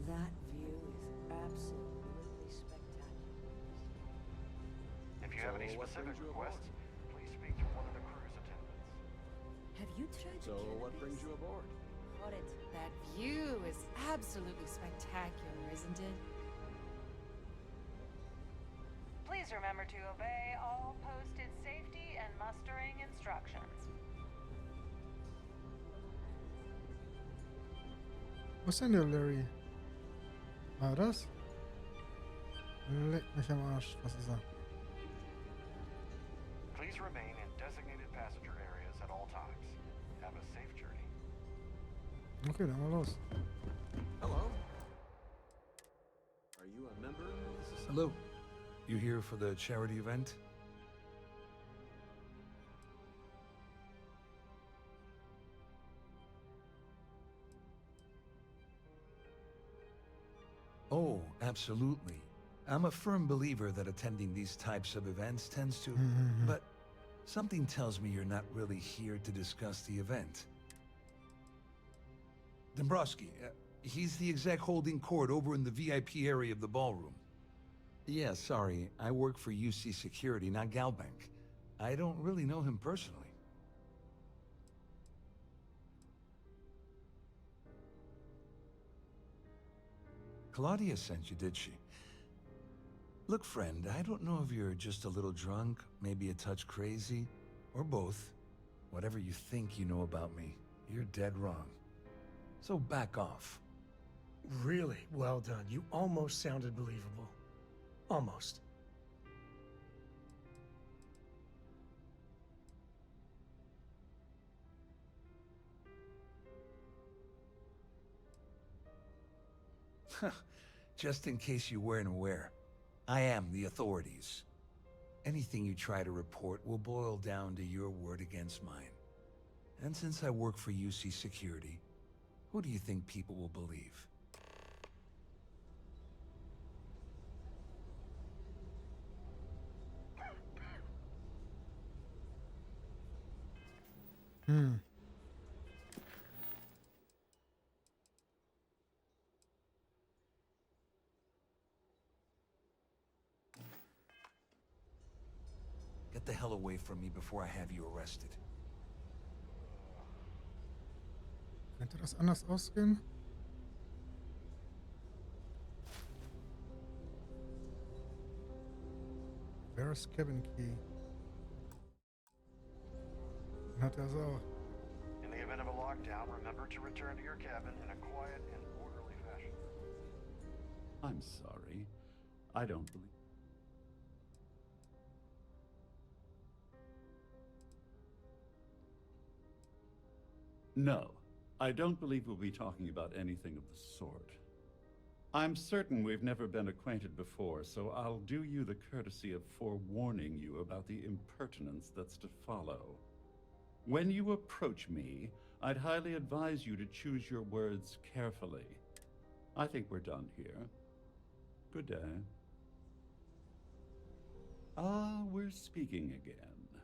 Speaker 18: That view is absolutely spectacular.
Speaker 17: If you have any specific requests, please speak to one of the crew's attendants.
Speaker 6: Have you tried
Speaker 17: So, what brings you aboard?
Speaker 6: That view is absolutely spectacular, isn't it?
Speaker 15: Please remember to obey all posted safety and mustering instructions.
Speaker 1: Wo ist denn der Larry? Ah, das? Leck mich am Arsch. Was ist er?
Speaker 17: Please remain in designated passenger areas at all times. Have a safe journey.
Speaker 1: Okay, dann mal los.
Speaker 17: Hello. Are you a member of the society?
Speaker 20: Hello. You here for the charity event? Oh, absolutely. I'm a firm believer that attending these types of events tends to... But something tells me you're not really here to discuss the event. Dombrowski, he's the exec holding court over in the VIP area of the ballroom. Yeah, sorry, I work for UC Security, not Galbank. I don't really know him personally. Claudia sent you, did she? Look, friend, I don't know if you're just a little drunk, maybe a touch crazy, or both. Whatever you think you know about me, you're dead wrong. So back off.
Speaker 2: Really well done. You almost sounded believable. Almost.
Speaker 20: Just in case you weren't aware, I am the authorities. Anything you try to report will boil down to your word against mine. And since I work for UC Security, who do you think people will believe? Get the hell away from me before I have you arrested.
Speaker 1: Könnte das anders ausgehen? Where's cabin key? Dann hat er es auch.
Speaker 17: In the event of a lockdown, remember to return to your cabin in a quiet and orderly fashion.
Speaker 21: I'm sorry. I don't believe... No, I don't believe we'll be talking about anything of the sort. I'm certain we've never been acquainted before, so I'll do you the courtesy of forewarning you about the impertinence that's to follow. When you approach me, I'd highly advise you to choose your words carefully. I think we're done here. Good day. Ah, we're speaking again.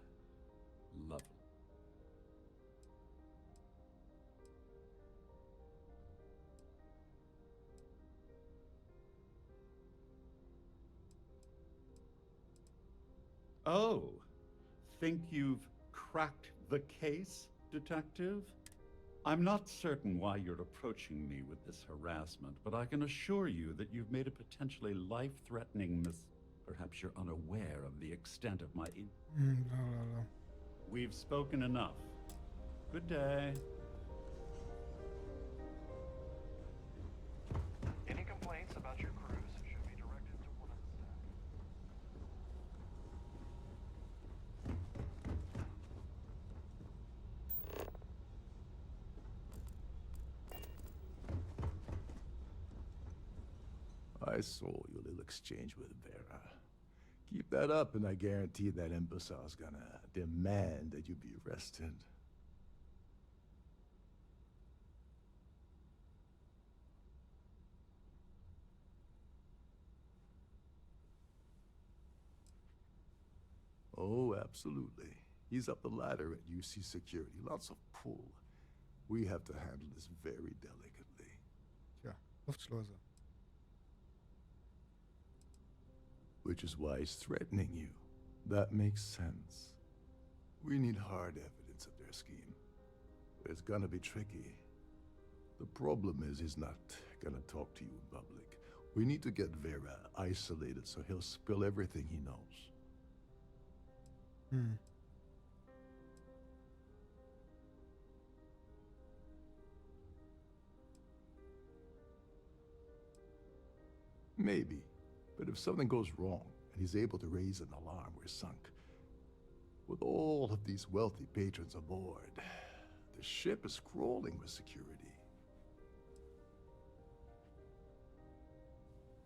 Speaker 21: Lovely. Oh, think you've cracked the case, Detective? I'm not certain why you're approaching me with this harassment, but I can assure you that you've made a potentially life-threatening Perhaps you're unaware of the extent of my...
Speaker 1: Bla, bla, bla.
Speaker 21: We've spoken enough. Good day.
Speaker 3: Any complaints about your cruise should be directed to one of the staff.
Speaker 8: I saw your little exchange with Vera. Keep that up, and I guarantee that imbecile's gonna demand that you be arrested. Oh, absolutely. He's up the ladder at UC Security. Lots of pull. We have to handle this very delicately.
Speaker 1: Tja, Luftschleuse.
Speaker 8: Which is why he's threatening you. That makes sense. We need hard evidence of their scheme. But it's gonna be tricky. The problem is he's not gonna talk to you in public. We need to get Vera isolated so he'll spill everything he knows. Maybe. But if something goes wrong, and he's able to raise an alarm, we're sunk. With all of these wealthy patrons aboard, the ship is crawling with security.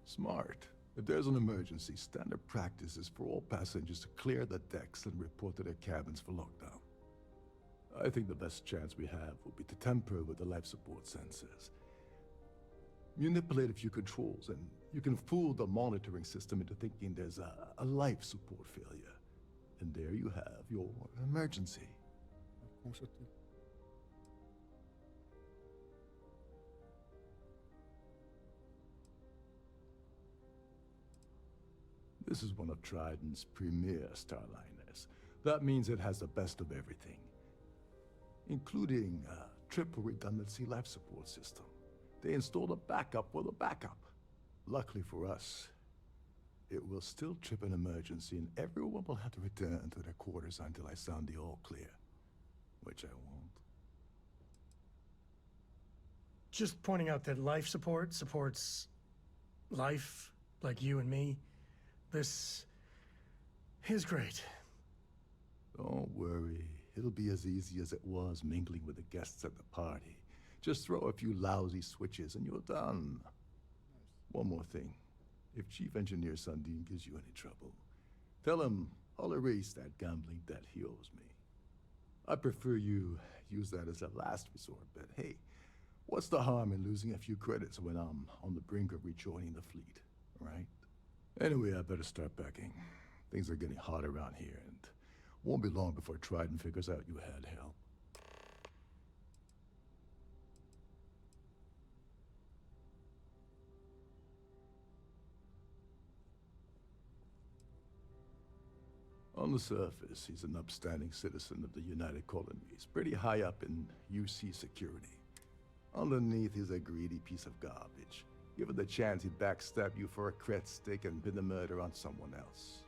Speaker 8: Smart. If there's an emergency, standard practice is for all passengers to clear the decks and report to their cabins for lockdown. I think the best chance we have would be to tamper with the life support sensors. Manipulate a few controls, and you can fool the monitoring system into thinking there's a life support failure. And there you have your emergency. This is one of Trident's premier Starliners. That means it has the best of everything, including a triple redundancy life support system. They installed a backup for the backup. Luckily for us, it will still trip an emergency and everyone will have to return to their quarters until I sound the all clear. Which I won't.
Speaker 2: Just pointing out that life support supports life, like you and me. This is great.
Speaker 8: Don't worry. It'll be as easy as it was mingling with the guests at the party. Just throw a few lousy switches and you're done. One more thing. If Chief Engineer Sundin gives you any trouble, tell him I'll erase that gambling debt he owes me. I prefer you use that as a last resort, but hey, what's the harm in losing a few credits when I'm on the brink of rejoining the fleet, right? Anyway, I better start packing. Things are getting hot around here, and won't be long before Trident figures out you had help. On the surface, he's an upstanding citizen of the United Colonies, pretty high up in UC security. Underneath, he's a greedy piece of garbage. Given the chance, he'd backstab you for a cret stick and pin the murder on someone else.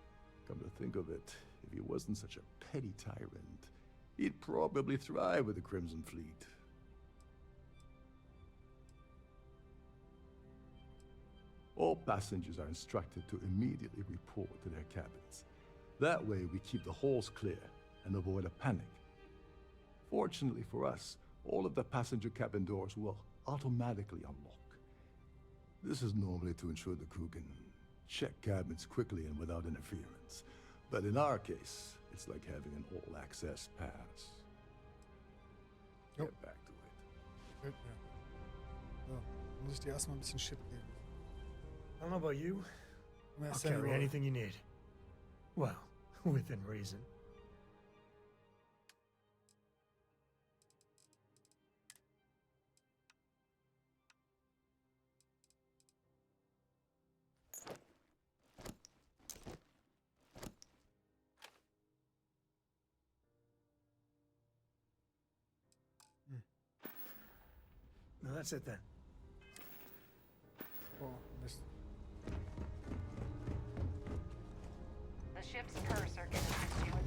Speaker 8: Come to think of it, if he wasn't such a petty tyrant, he'd probably thrive with the Crimson Fleet. All passengers are instructed to immediately report to their cabins. That way, we keep the halls clear and avoid a panic. Fortunately for us, all of the passenger cabin doors will automatically unlock. This is normally to ensure the crew can check cabins quickly and without interference. But in our case, it's like having an all-access pass. Get back to it.
Speaker 1: So, muss ich dir erstmal ein bisschen Shit geben.
Speaker 2: I don't know about you.
Speaker 1: I'm
Speaker 2: I'll carry anything you need. Well, within reason. No, that's it then.
Speaker 1: Oh, Mist.
Speaker 15: The ship's purser can assist you with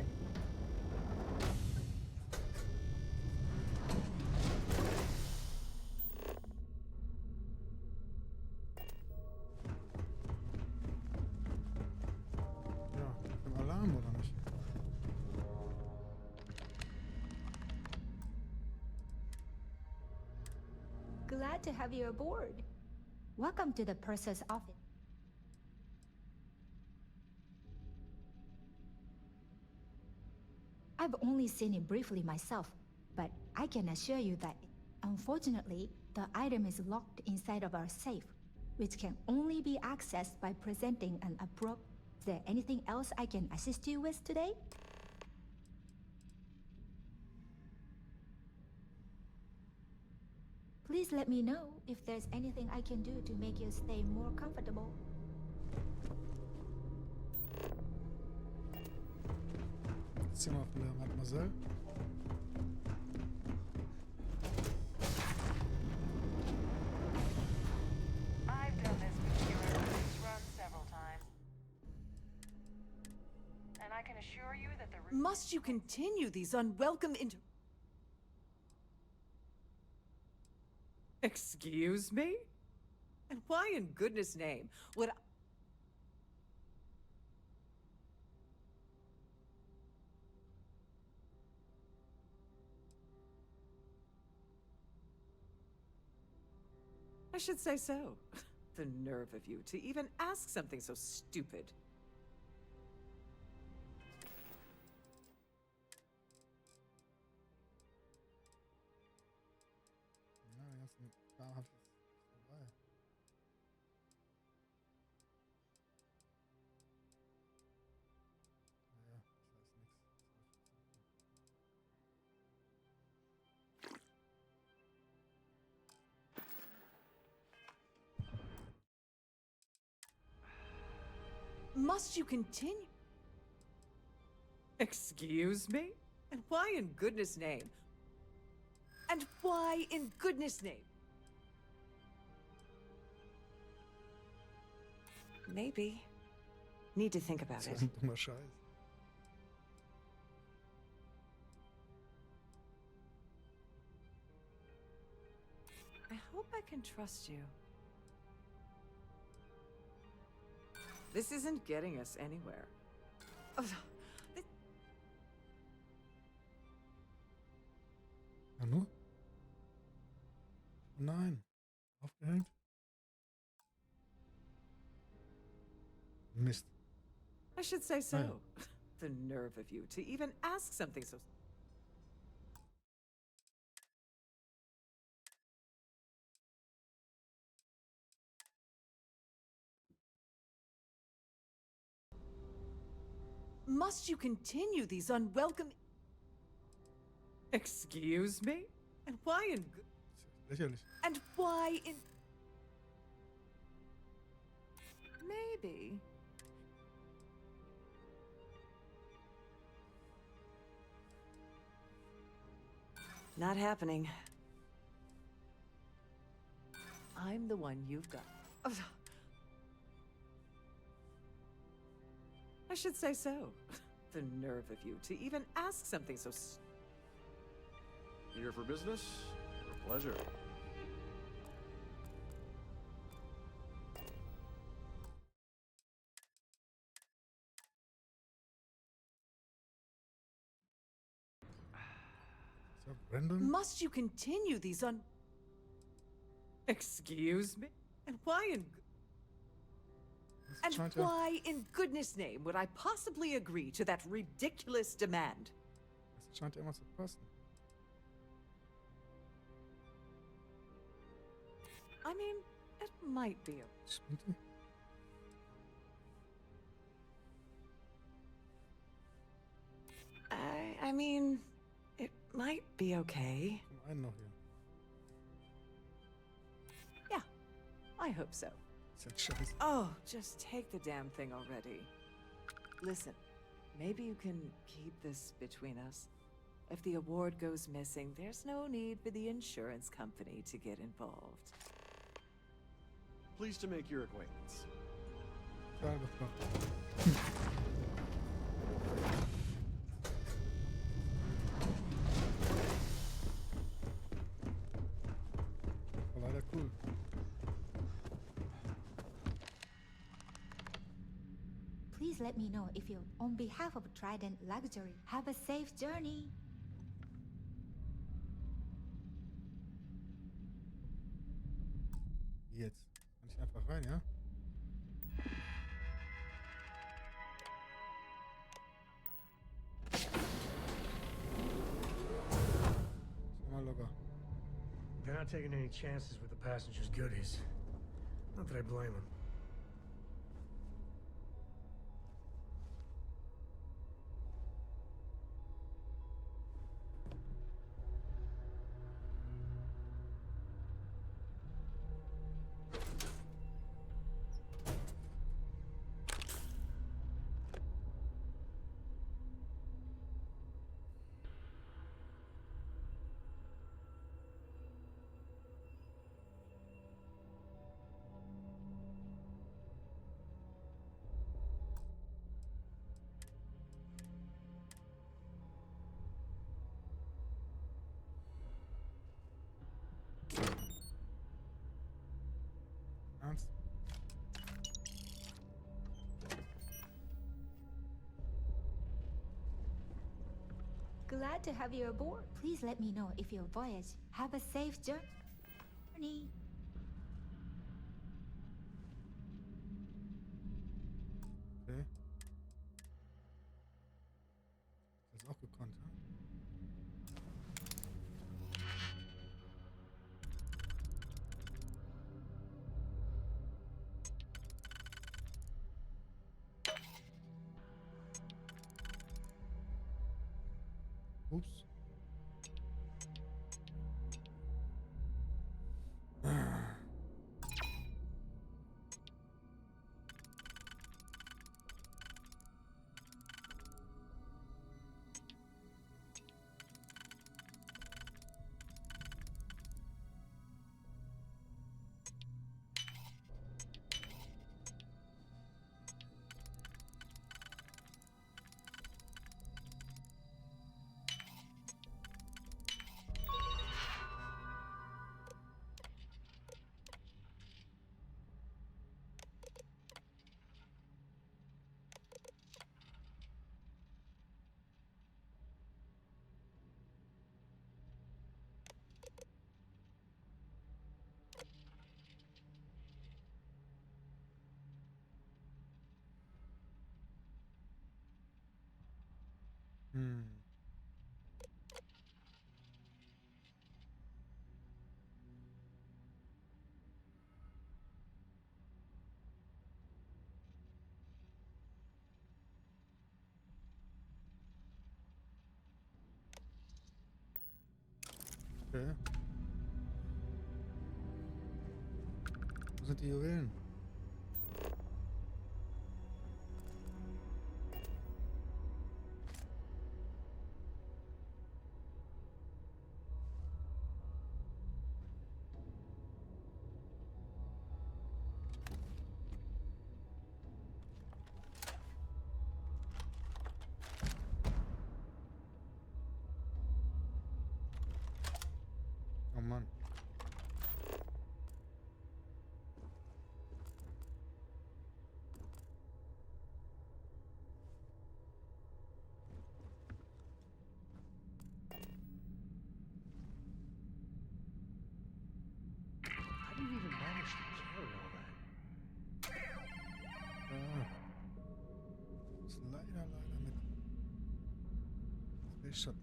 Speaker 1: Ja, im Alarm oder nicht?
Speaker 11: Glad to have you aboard. Welcome to the purser's office. I've only seen it briefly myself, but I can assure you that, unfortunately, the item is locked inside of our safe, which can only be accessed by presenting an appropriate. Is there anything else I can assist you with today? Please let me know if there's anything I can do to make your stay more comfortable.
Speaker 1: Zimmer von der Mademoiselle.
Speaker 15: I've done this particular run several times. And I can assure you that the
Speaker 6: Must you continue these unwelcome Excuse me? And why in goodness name would I... I should say so. The nerve of you to even ask something so stupid.
Speaker 1: Ja, den ganzen Kram hab ich jetzt vorbei. Naja, das heißt nichts.
Speaker 6: Must you continue? Excuse me? And why in goodness name? And why in goodness name? Maybe. Need to think about
Speaker 1: Das
Speaker 6: it.
Speaker 1: ist ein dummer Scheiß.
Speaker 6: I hope I can trust you. This isn't getting us anywhere. Oh,
Speaker 1: Nanu? Oh nein. Aufgehängt? Mist.
Speaker 6: I should say so.
Speaker 1: Ah, ja.
Speaker 6: The nerve of you to even ask something so... Must you continue these unwelcome... Excuse me? And why in...
Speaker 1: Lächerlich.
Speaker 6: And why in... Maybe. Not happening. I'm the one you've got. Oh. I should say so. The nerve of you to even ask something so...
Speaker 17: Here for business or pleasure?
Speaker 1: So, Brandon?
Speaker 6: Must you continue these un... Excuse me? And why in... And why in goodness name would I possibly agree to that ridiculous demand?
Speaker 1: Das scheint ja immer zu passen.
Speaker 6: I mean, it might be a...
Speaker 1: Sprinter?
Speaker 6: I mean, it might be okay.
Speaker 1: Komm, einen noch hier.
Speaker 6: Yeah, I hope so.
Speaker 1: Ist jetzt scheiße.
Speaker 6: Oh, just take the damn thing already. Listen, maybe you can keep this between us. If the award goes missing, there's no need for the insurance company to get involved.
Speaker 17: Pleased to make your acquaintance.
Speaker 1: Schade geflogen. War leider cool.
Speaker 11: Please let me know if you, on behalf of Trident Luxury, have a safe journey.
Speaker 1: Jetzt. Kann ich einfach rein, ja? Ist immer locker.
Speaker 2: They're not taking any chances with the passengers' goodies. Not that I blame them.
Speaker 1: Ernst?
Speaker 11: Glad to have you aboard. Please let me know if your voyage have a safe journey.
Speaker 1: Okay. Das ist auch gekonnt, ne? Ups. Hm. Okay. Wo sind die Juwelen? Oh Mann.
Speaker 2: How do you even manage to carry all that?
Speaker 1: Ist leider mit Space Shuttle.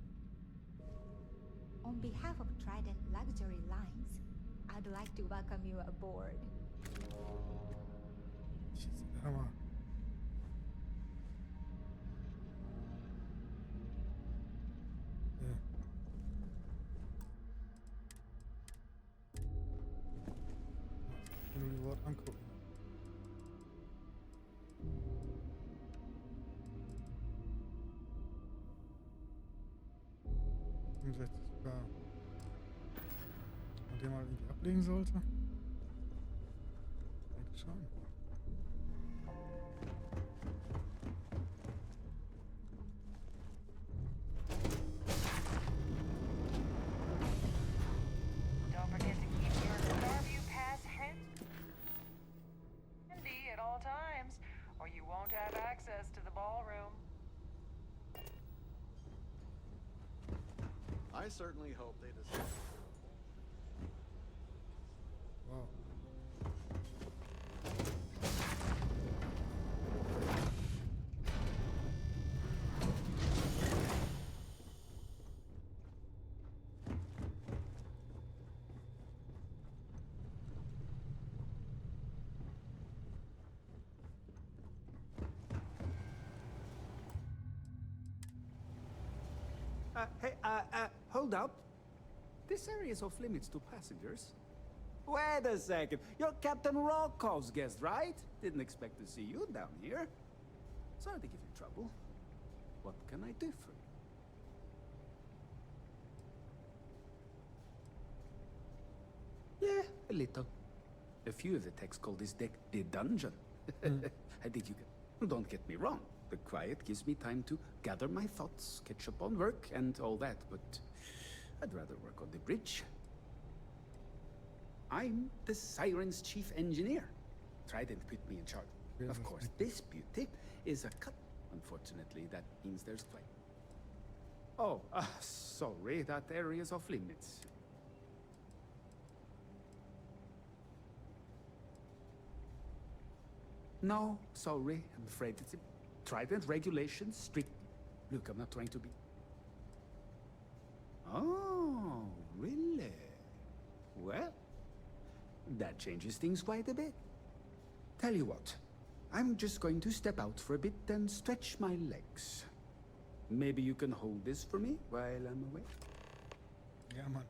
Speaker 11: On behalf of Trident Luxury Lines, I'd like to welcome you aboard.
Speaker 1: Hammer. Ja. Ich kann nur die Wort angucken. 65K. Und den mal irgendwie ablegen sollte? Eigentlich schon.
Speaker 15: Don't forget to keep your Starview Pass handy at all times, or you won't have access to the ballroom.
Speaker 17: I certainly hope they decide.
Speaker 1: Wow.
Speaker 19: Hey, hold up. This area is off limits to passengers. Wait a second. You're Captain Rokov's guest, right? Didn't expect to see you down here. Sorry to give you trouble. What can I do for you? Yeah, a little. A few of the techs call this deck the dungeon. I think you can. Don't get me wrong. The quiet gives me time to gather my thoughts, catch up on work, and all that, but I'd rather work on the bridge. I'm the Siren's chief engineer. Trident put me in charge. Of course, this beauty is a cut. Unfortunately, that means there's flame. Oh, sorry, that area's off limits. No, sorry, I'm afraid it's a Trident regulations strict. Look, I'm not trying to be. Oh, really? Well, that changes things quite a bit. Tell you what, I'm just going to step out for a bit and stretch my legs. Maybe you can hold this for me while I'm away?
Speaker 1: Yeah, man.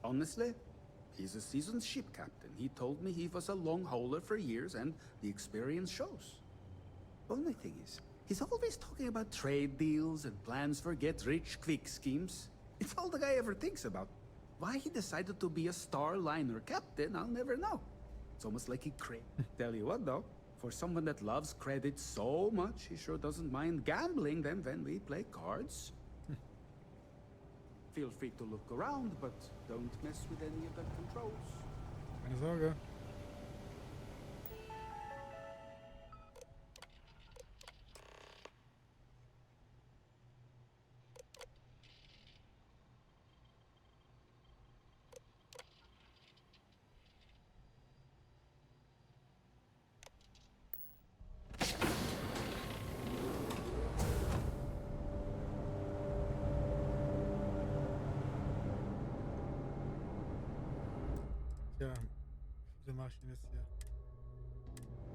Speaker 19: Honestly, he's a seasoned ship captain. He told me he was a long hauler for years, and the experience shows. Only thing is, he's always talking about trade deals and plans for get-rich-quick schemes. It's all the guy ever thinks about. Why he decided to be a Starliner captain, I'll never know. It's almost like he Tell you what, though, for someone that loves credit so much, he sure doesn't mind gambling them when we play cards. Feel free to look around, but don't mess with any of the controls.
Speaker 1: Keine Sorge. Tja, wie viele mache ich denn jetzt hier?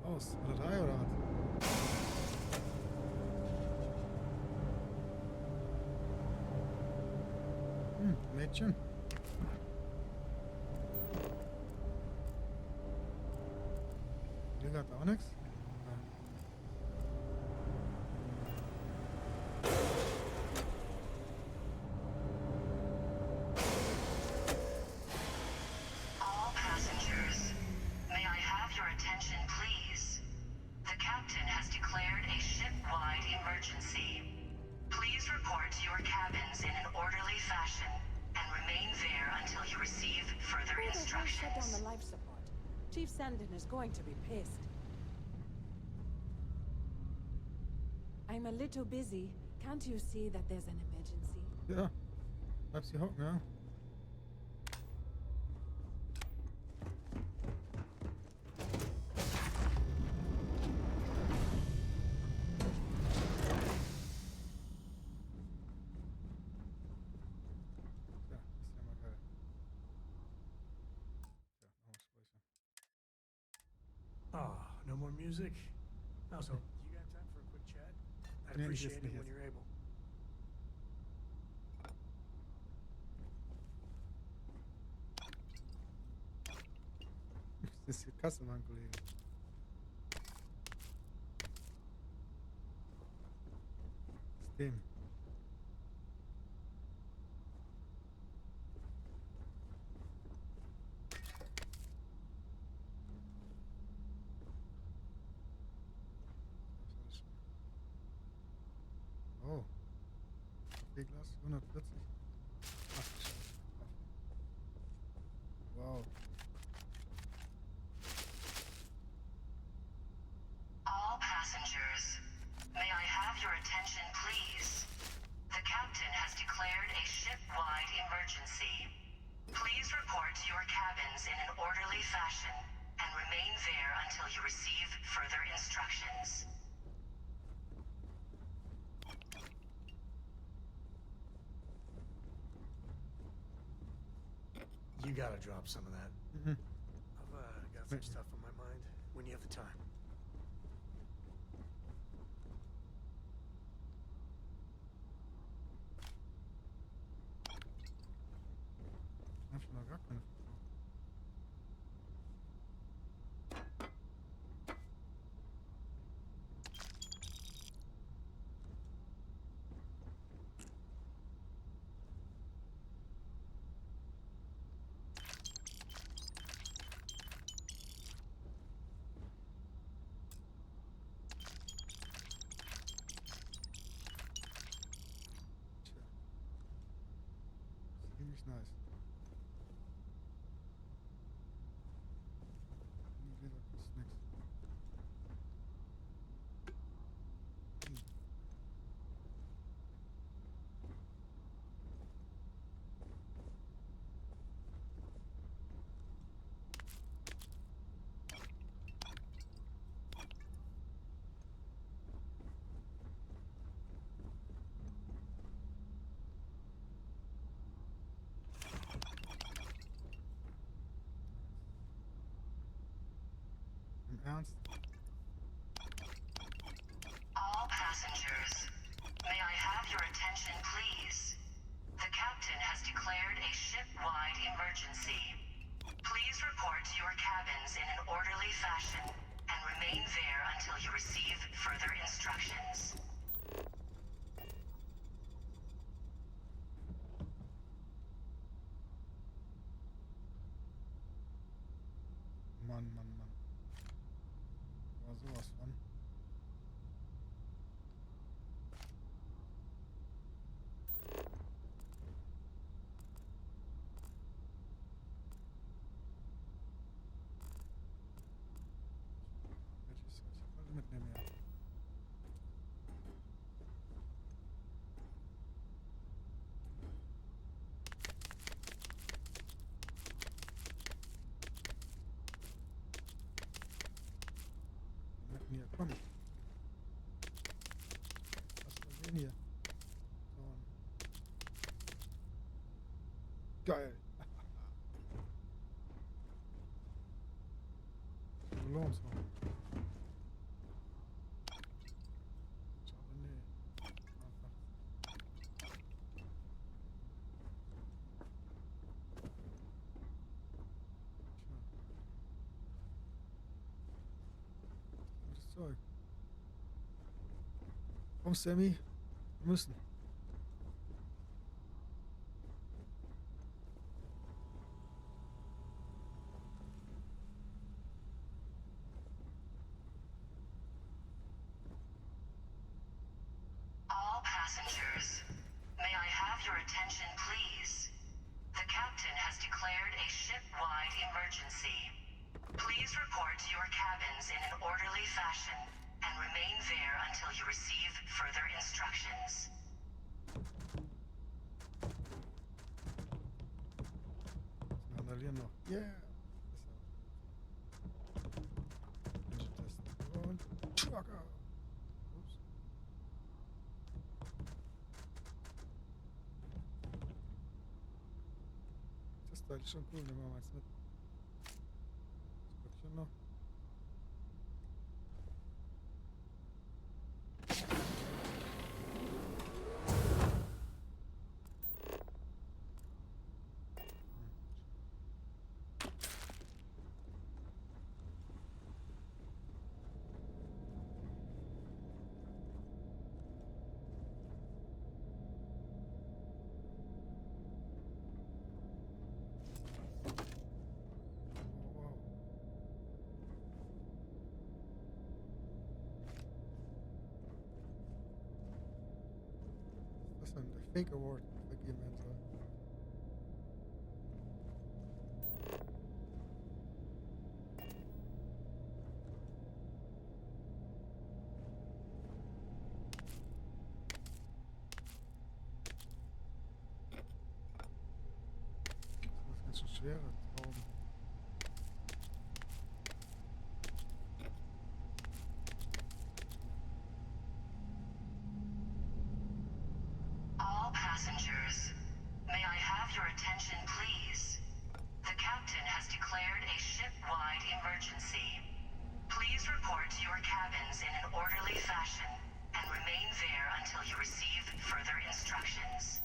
Speaker 1: Aus, oder 3 oder was? Mädchen. Hier hat auch nichts.
Speaker 5: All passengers, may I have your attention, please? The captain has declared a ship-wide emergency. Please report to your cabins in an orderly fashion and remain there until you receive further
Speaker 12: Why the hell shut down
Speaker 5: instructions.
Speaker 12: the life support? Chief Sandin is going to be pissed. I'm a little busy. Can't you see that there's an emergency?
Speaker 1: Ja, bleib sie hocken, ja. Tja, ist ja mal geil. Ja, noch Speicher.
Speaker 2: Oh, no more music? Also, you got time for a quick chat? I'd
Speaker 1: Nee,
Speaker 2: appreciate
Speaker 1: jetzt
Speaker 2: it
Speaker 1: nicht
Speaker 2: when
Speaker 1: jetzt.
Speaker 2: you're able.
Speaker 1: Das ist die Kasse, mein Kollege. Game. Oh. Kaffeeglas 140. Ach, Scheiße. Wow.
Speaker 5: All passengers, may I have your attention, please? The captain has declared a ship-wide emergency. Please report to your cabins in an orderly fashion and remain there until you receive further instructions.
Speaker 2: You gotta drop some of that.
Speaker 1: Mhm.
Speaker 2: I've got some stuff on my mind when you have the time.
Speaker 1: Ich hab schon noch gar keine Frage. Tja. Ziemlich nice. Gläser kostet nix. Im Ernst?
Speaker 5: All passengers, may I have your attention, please? The captain has declared a ship-wide emergency. Please report to your cabins in an orderly fashion and remain there until you receive further instructions.
Speaker 1: Mann, Mann, Mann. Aber sowas von. Welches soll ich alle mitnehmen, ja? Hier, komm. Was soll denn hier? So. Geil. Ballons noch. Schade, nee. Einfach. Gutes Zeug. Komm, Sammy. Wir müssen.
Speaker 5: All passengers, may I have your attention, please? The captain has declared a ship-wide emergency. Please report to your cabins in an orderly fashion and remain there until you receive further instructions.
Speaker 1: Randalieren noch. Yeah. Engine testen. Und Trucker. Ups. Das Teil ist schon cool, nehmen wir mal eins mit. Das Böckchen noch. was denn? Der Fake Award vergeben werden soll. Das ist ganz schön schwere Trauben.
Speaker 5: All passengers, may I have your attention, please? The captain has declared a ship-wide emergency. Please report to your cabins in an orderly fashion and remain there until you receive further instructions.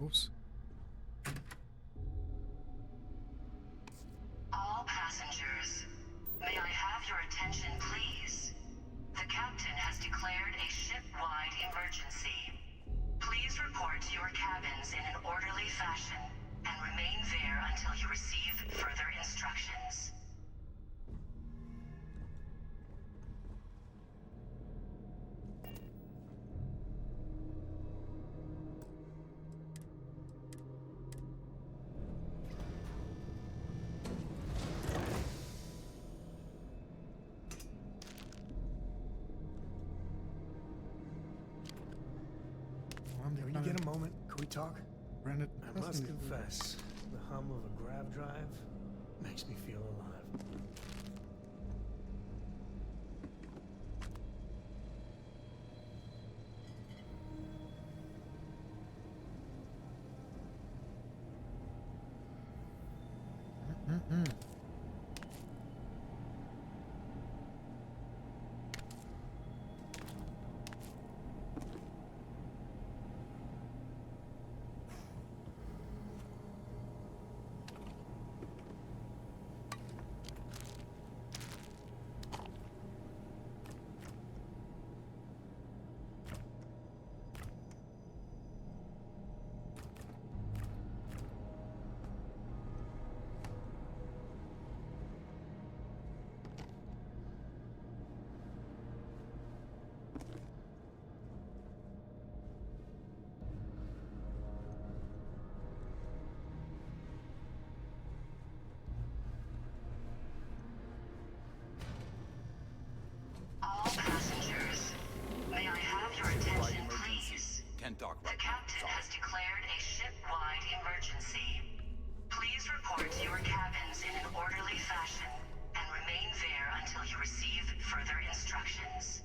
Speaker 1: Oops.
Speaker 5: All passengers, may I have your attention, please? The captain has declared a ship-wide emergency. Please report to your cabins in an orderly fashion and remain there until you receive further instructions.
Speaker 2: When you get a moment, could we talk?
Speaker 1: Branded
Speaker 2: I must confess, the hum of a grav drive makes me feel alive. All passengers, may I have your attention, please?
Speaker 7: Can't talk
Speaker 5: The
Speaker 7: right now.
Speaker 5: captain has declared a ship-wide emergency. Please report to your cabins in an orderly fashion and remain there until you receive further instructions.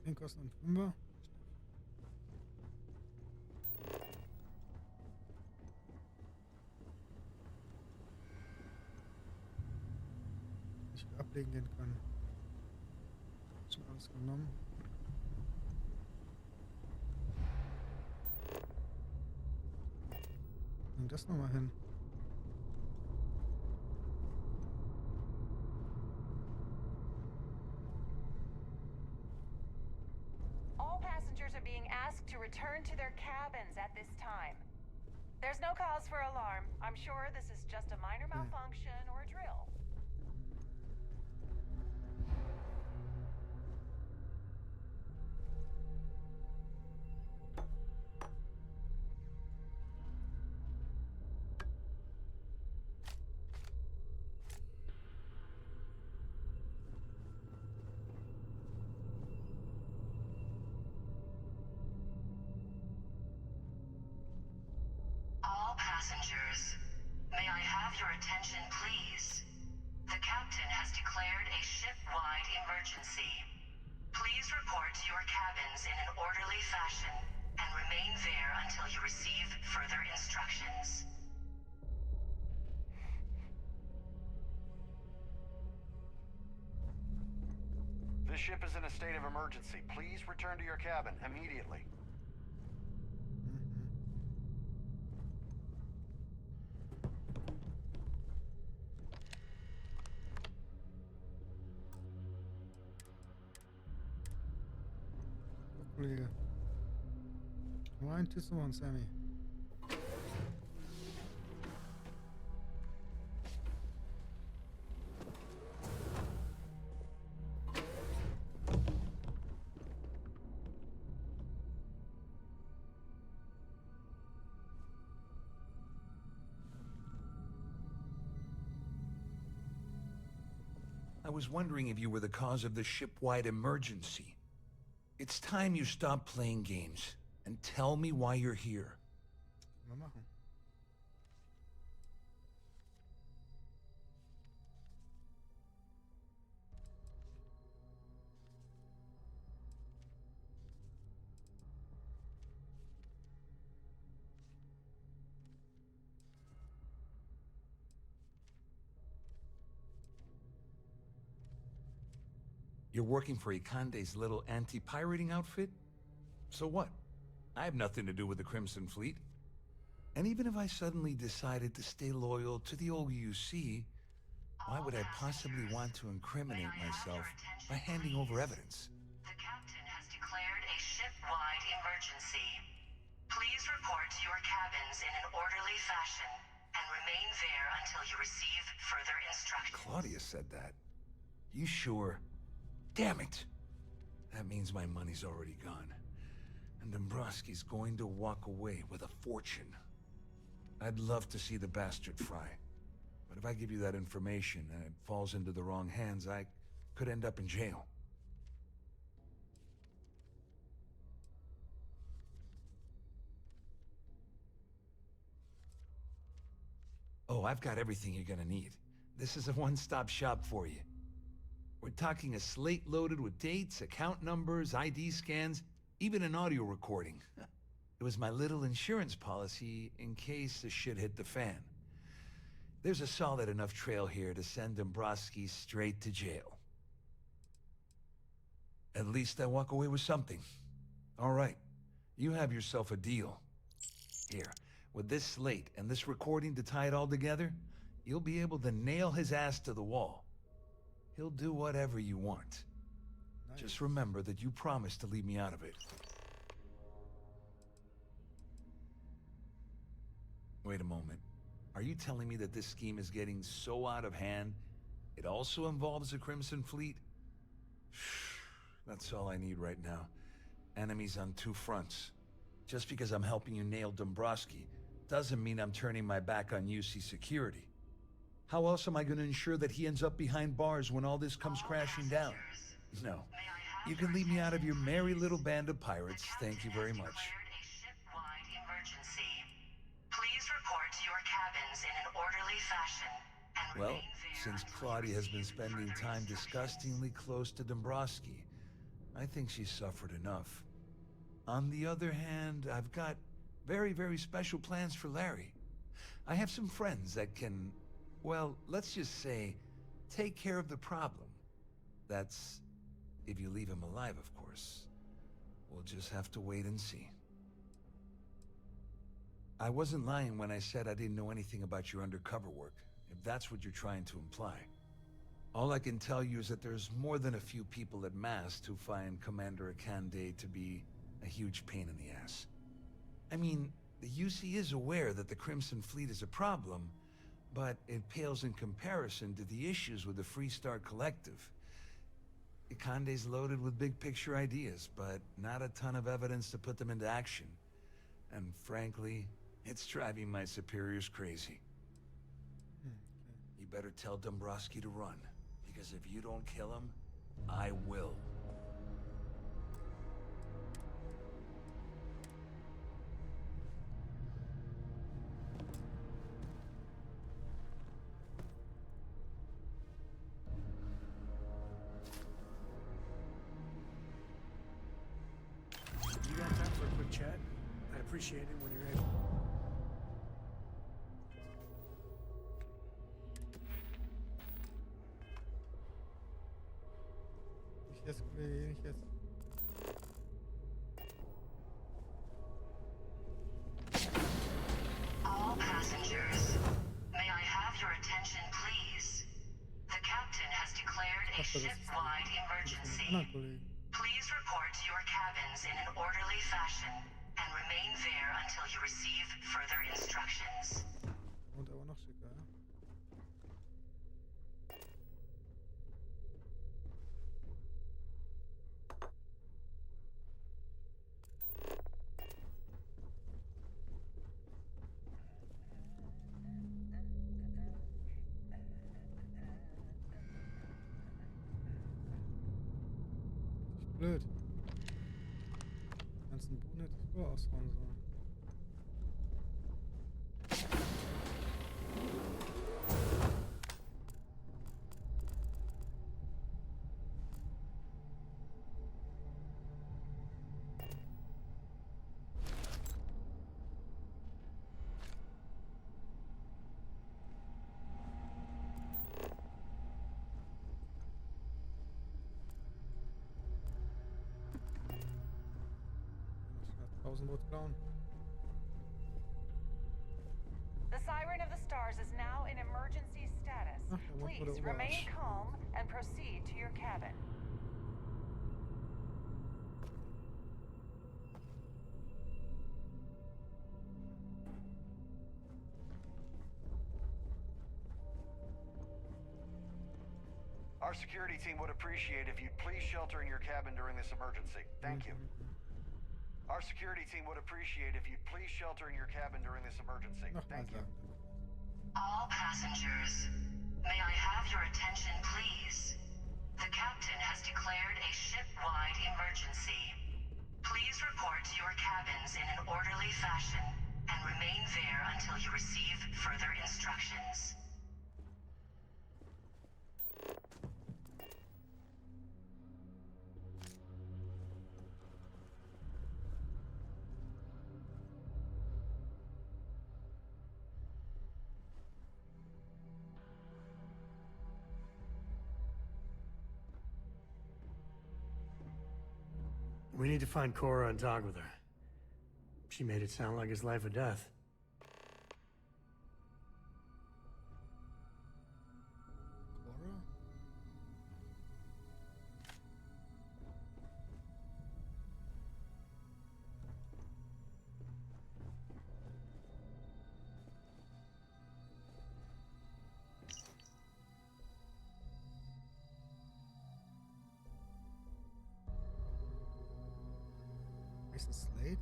Speaker 1: Den kostet einen Fünfer. Nicht ablegen gehen können. Schon alles genommen. Bring das nochmal hin.
Speaker 15: All passengers are being asked to return to their cabins at this time. There's no cause for alarm. I'm sure this is just a minor malfunction or a drill.
Speaker 5: emergency. Please report to your cabins in an orderly fashion and remain there until you receive further instructions.
Speaker 17: This ship is in a state of emergency. Please return to your cabin immediately.
Speaker 1: Kollege. Rein, tschüss, Mann, Sammy.
Speaker 20: I was wondering if you were the cause of the ship-wide emergency. It's time you stop playing games and tell me why you're here.
Speaker 1: Mal machen.
Speaker 20: You're working for Ikande's little anti-pirating outfit? So what? I have nothing to do with the Crimson Fleet. And even if I suddenly decided to stay loyal to the old UC, why would I possibly want to incriminate myself by handing over evidence?
Speaker 5: The captain has declared a ship-wide emergency. Please report to your cabins in an orderly fashion and remain there until you receive further instructions.
Speaker 20: Claudia said that. You sure? Damn it! That means my money's already gone. And Dombrowski's going to walk away with a fortune. I'd love to see the bastard fry. But if I give you that information and it falls into the wrong hands, I could end up in jail. Oh, I've got everything you're gonna need. This is a one-stop shop for you. We're talking a slate loaded with dates, account numbers, ID scans, even an audio recording. It was my little insurance policy in case the shit hit the fan. There's a solid enough trail here to send Dombrowski straight to jail. At least I walk away with something. All right, you have yourself a deal. Here, with this slate and this recording to tie it all together, you'll be able to nail his ass to the wall. He'll do whatever you want. Nice. Just remember that you promised to leave me out of it. Wait a moment. Are you telling me that this scheme is getting so out of hand, it also involves the Crimson Fleet? That's all I need right now. Enemies on two fronts. Just because I'm helping you nail Dombrowski doesn't mean I'm turning my back on UC security. How else am I going to ensure that he ends up behind bars when all this comes crashing down? No. You can leave me out of your merry little band of pirates. Thank you very much.
Speaker 5: Please report to your cabins in an orderly fashion and
Speaker 20: well, since Claudia has been spending time disgustingly close to Dombrowski, I think she's suffered enough. On the other hand, I've got very, very special plans for Larry. I have some friends that can, well, let's just say, take care of the problem. That's if you leave him alive, of course. We'll just have to wait and see. I wasn't lying when I said I didn't know anything about your undercover work, if that's what you're trying to imply. All I can tell you is that there's more than a few people at Mast who find Commander Akande to be a huge pain in the ass. I mean, the UC is aware that the Crimson Fleet is a problem, but it pales in comparison to the issues with the Freestar Collective. Akande's loaded with big-picture ideas, but not a ton of evidence to put them into action. And frankly, it's driving my superiors crazy. You better tell Dombrowski to run, because if you don't kill him, I will.
Speaker 2: chat. I appreciate it when you're able.
Speaker 1: Nicht jetzt, Kollege, nicht jetzt.
Speaker 5: All passengers, may I have your attention, please? The captain has declared a ship-wide emergency. Please report to your cabins in an orderly fashion and remain there until you receive further instructions.
Speaker 1: Und aber noch schicker, ja? Blöd. Den ganzen Boden hätte ich vorher aushauen sollen. Klauen.
Speaker 15: The Siren of the Stars is now in emergency status. Please remain calm and proceed to your cabin.
Speaker 7: Our security team would appreciate if you'd please shelter in your cabin during this emergency. Thank you. Our security team would appreciate if you'd please shelter in your cabin during this emergency. Thank you.
Speaker 5: All passengers, may I have your attention, please? The captain has declared a ship-wide emergency. Please report to your cabins in an orderly fashion and remain there until you receive further instructions.
Speaker 2: We need to find Cora and talk with her. She made it sound like it's life or death.
Speaker 1: Cora? Ist es Slade?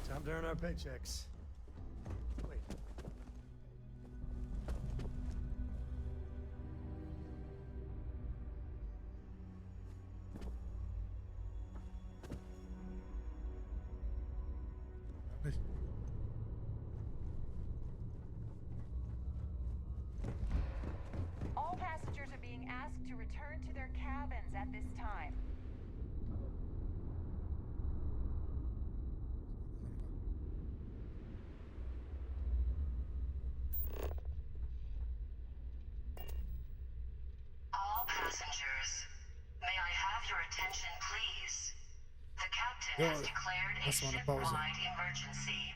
Speaker 2: Time to earn our paychecks. Wait.
Speaker 15: All passengers are being asked to return to their cabins at this time.
Speaker 5: All passengers, may I have your attention, please? The captain has declared a ship-wide emergency.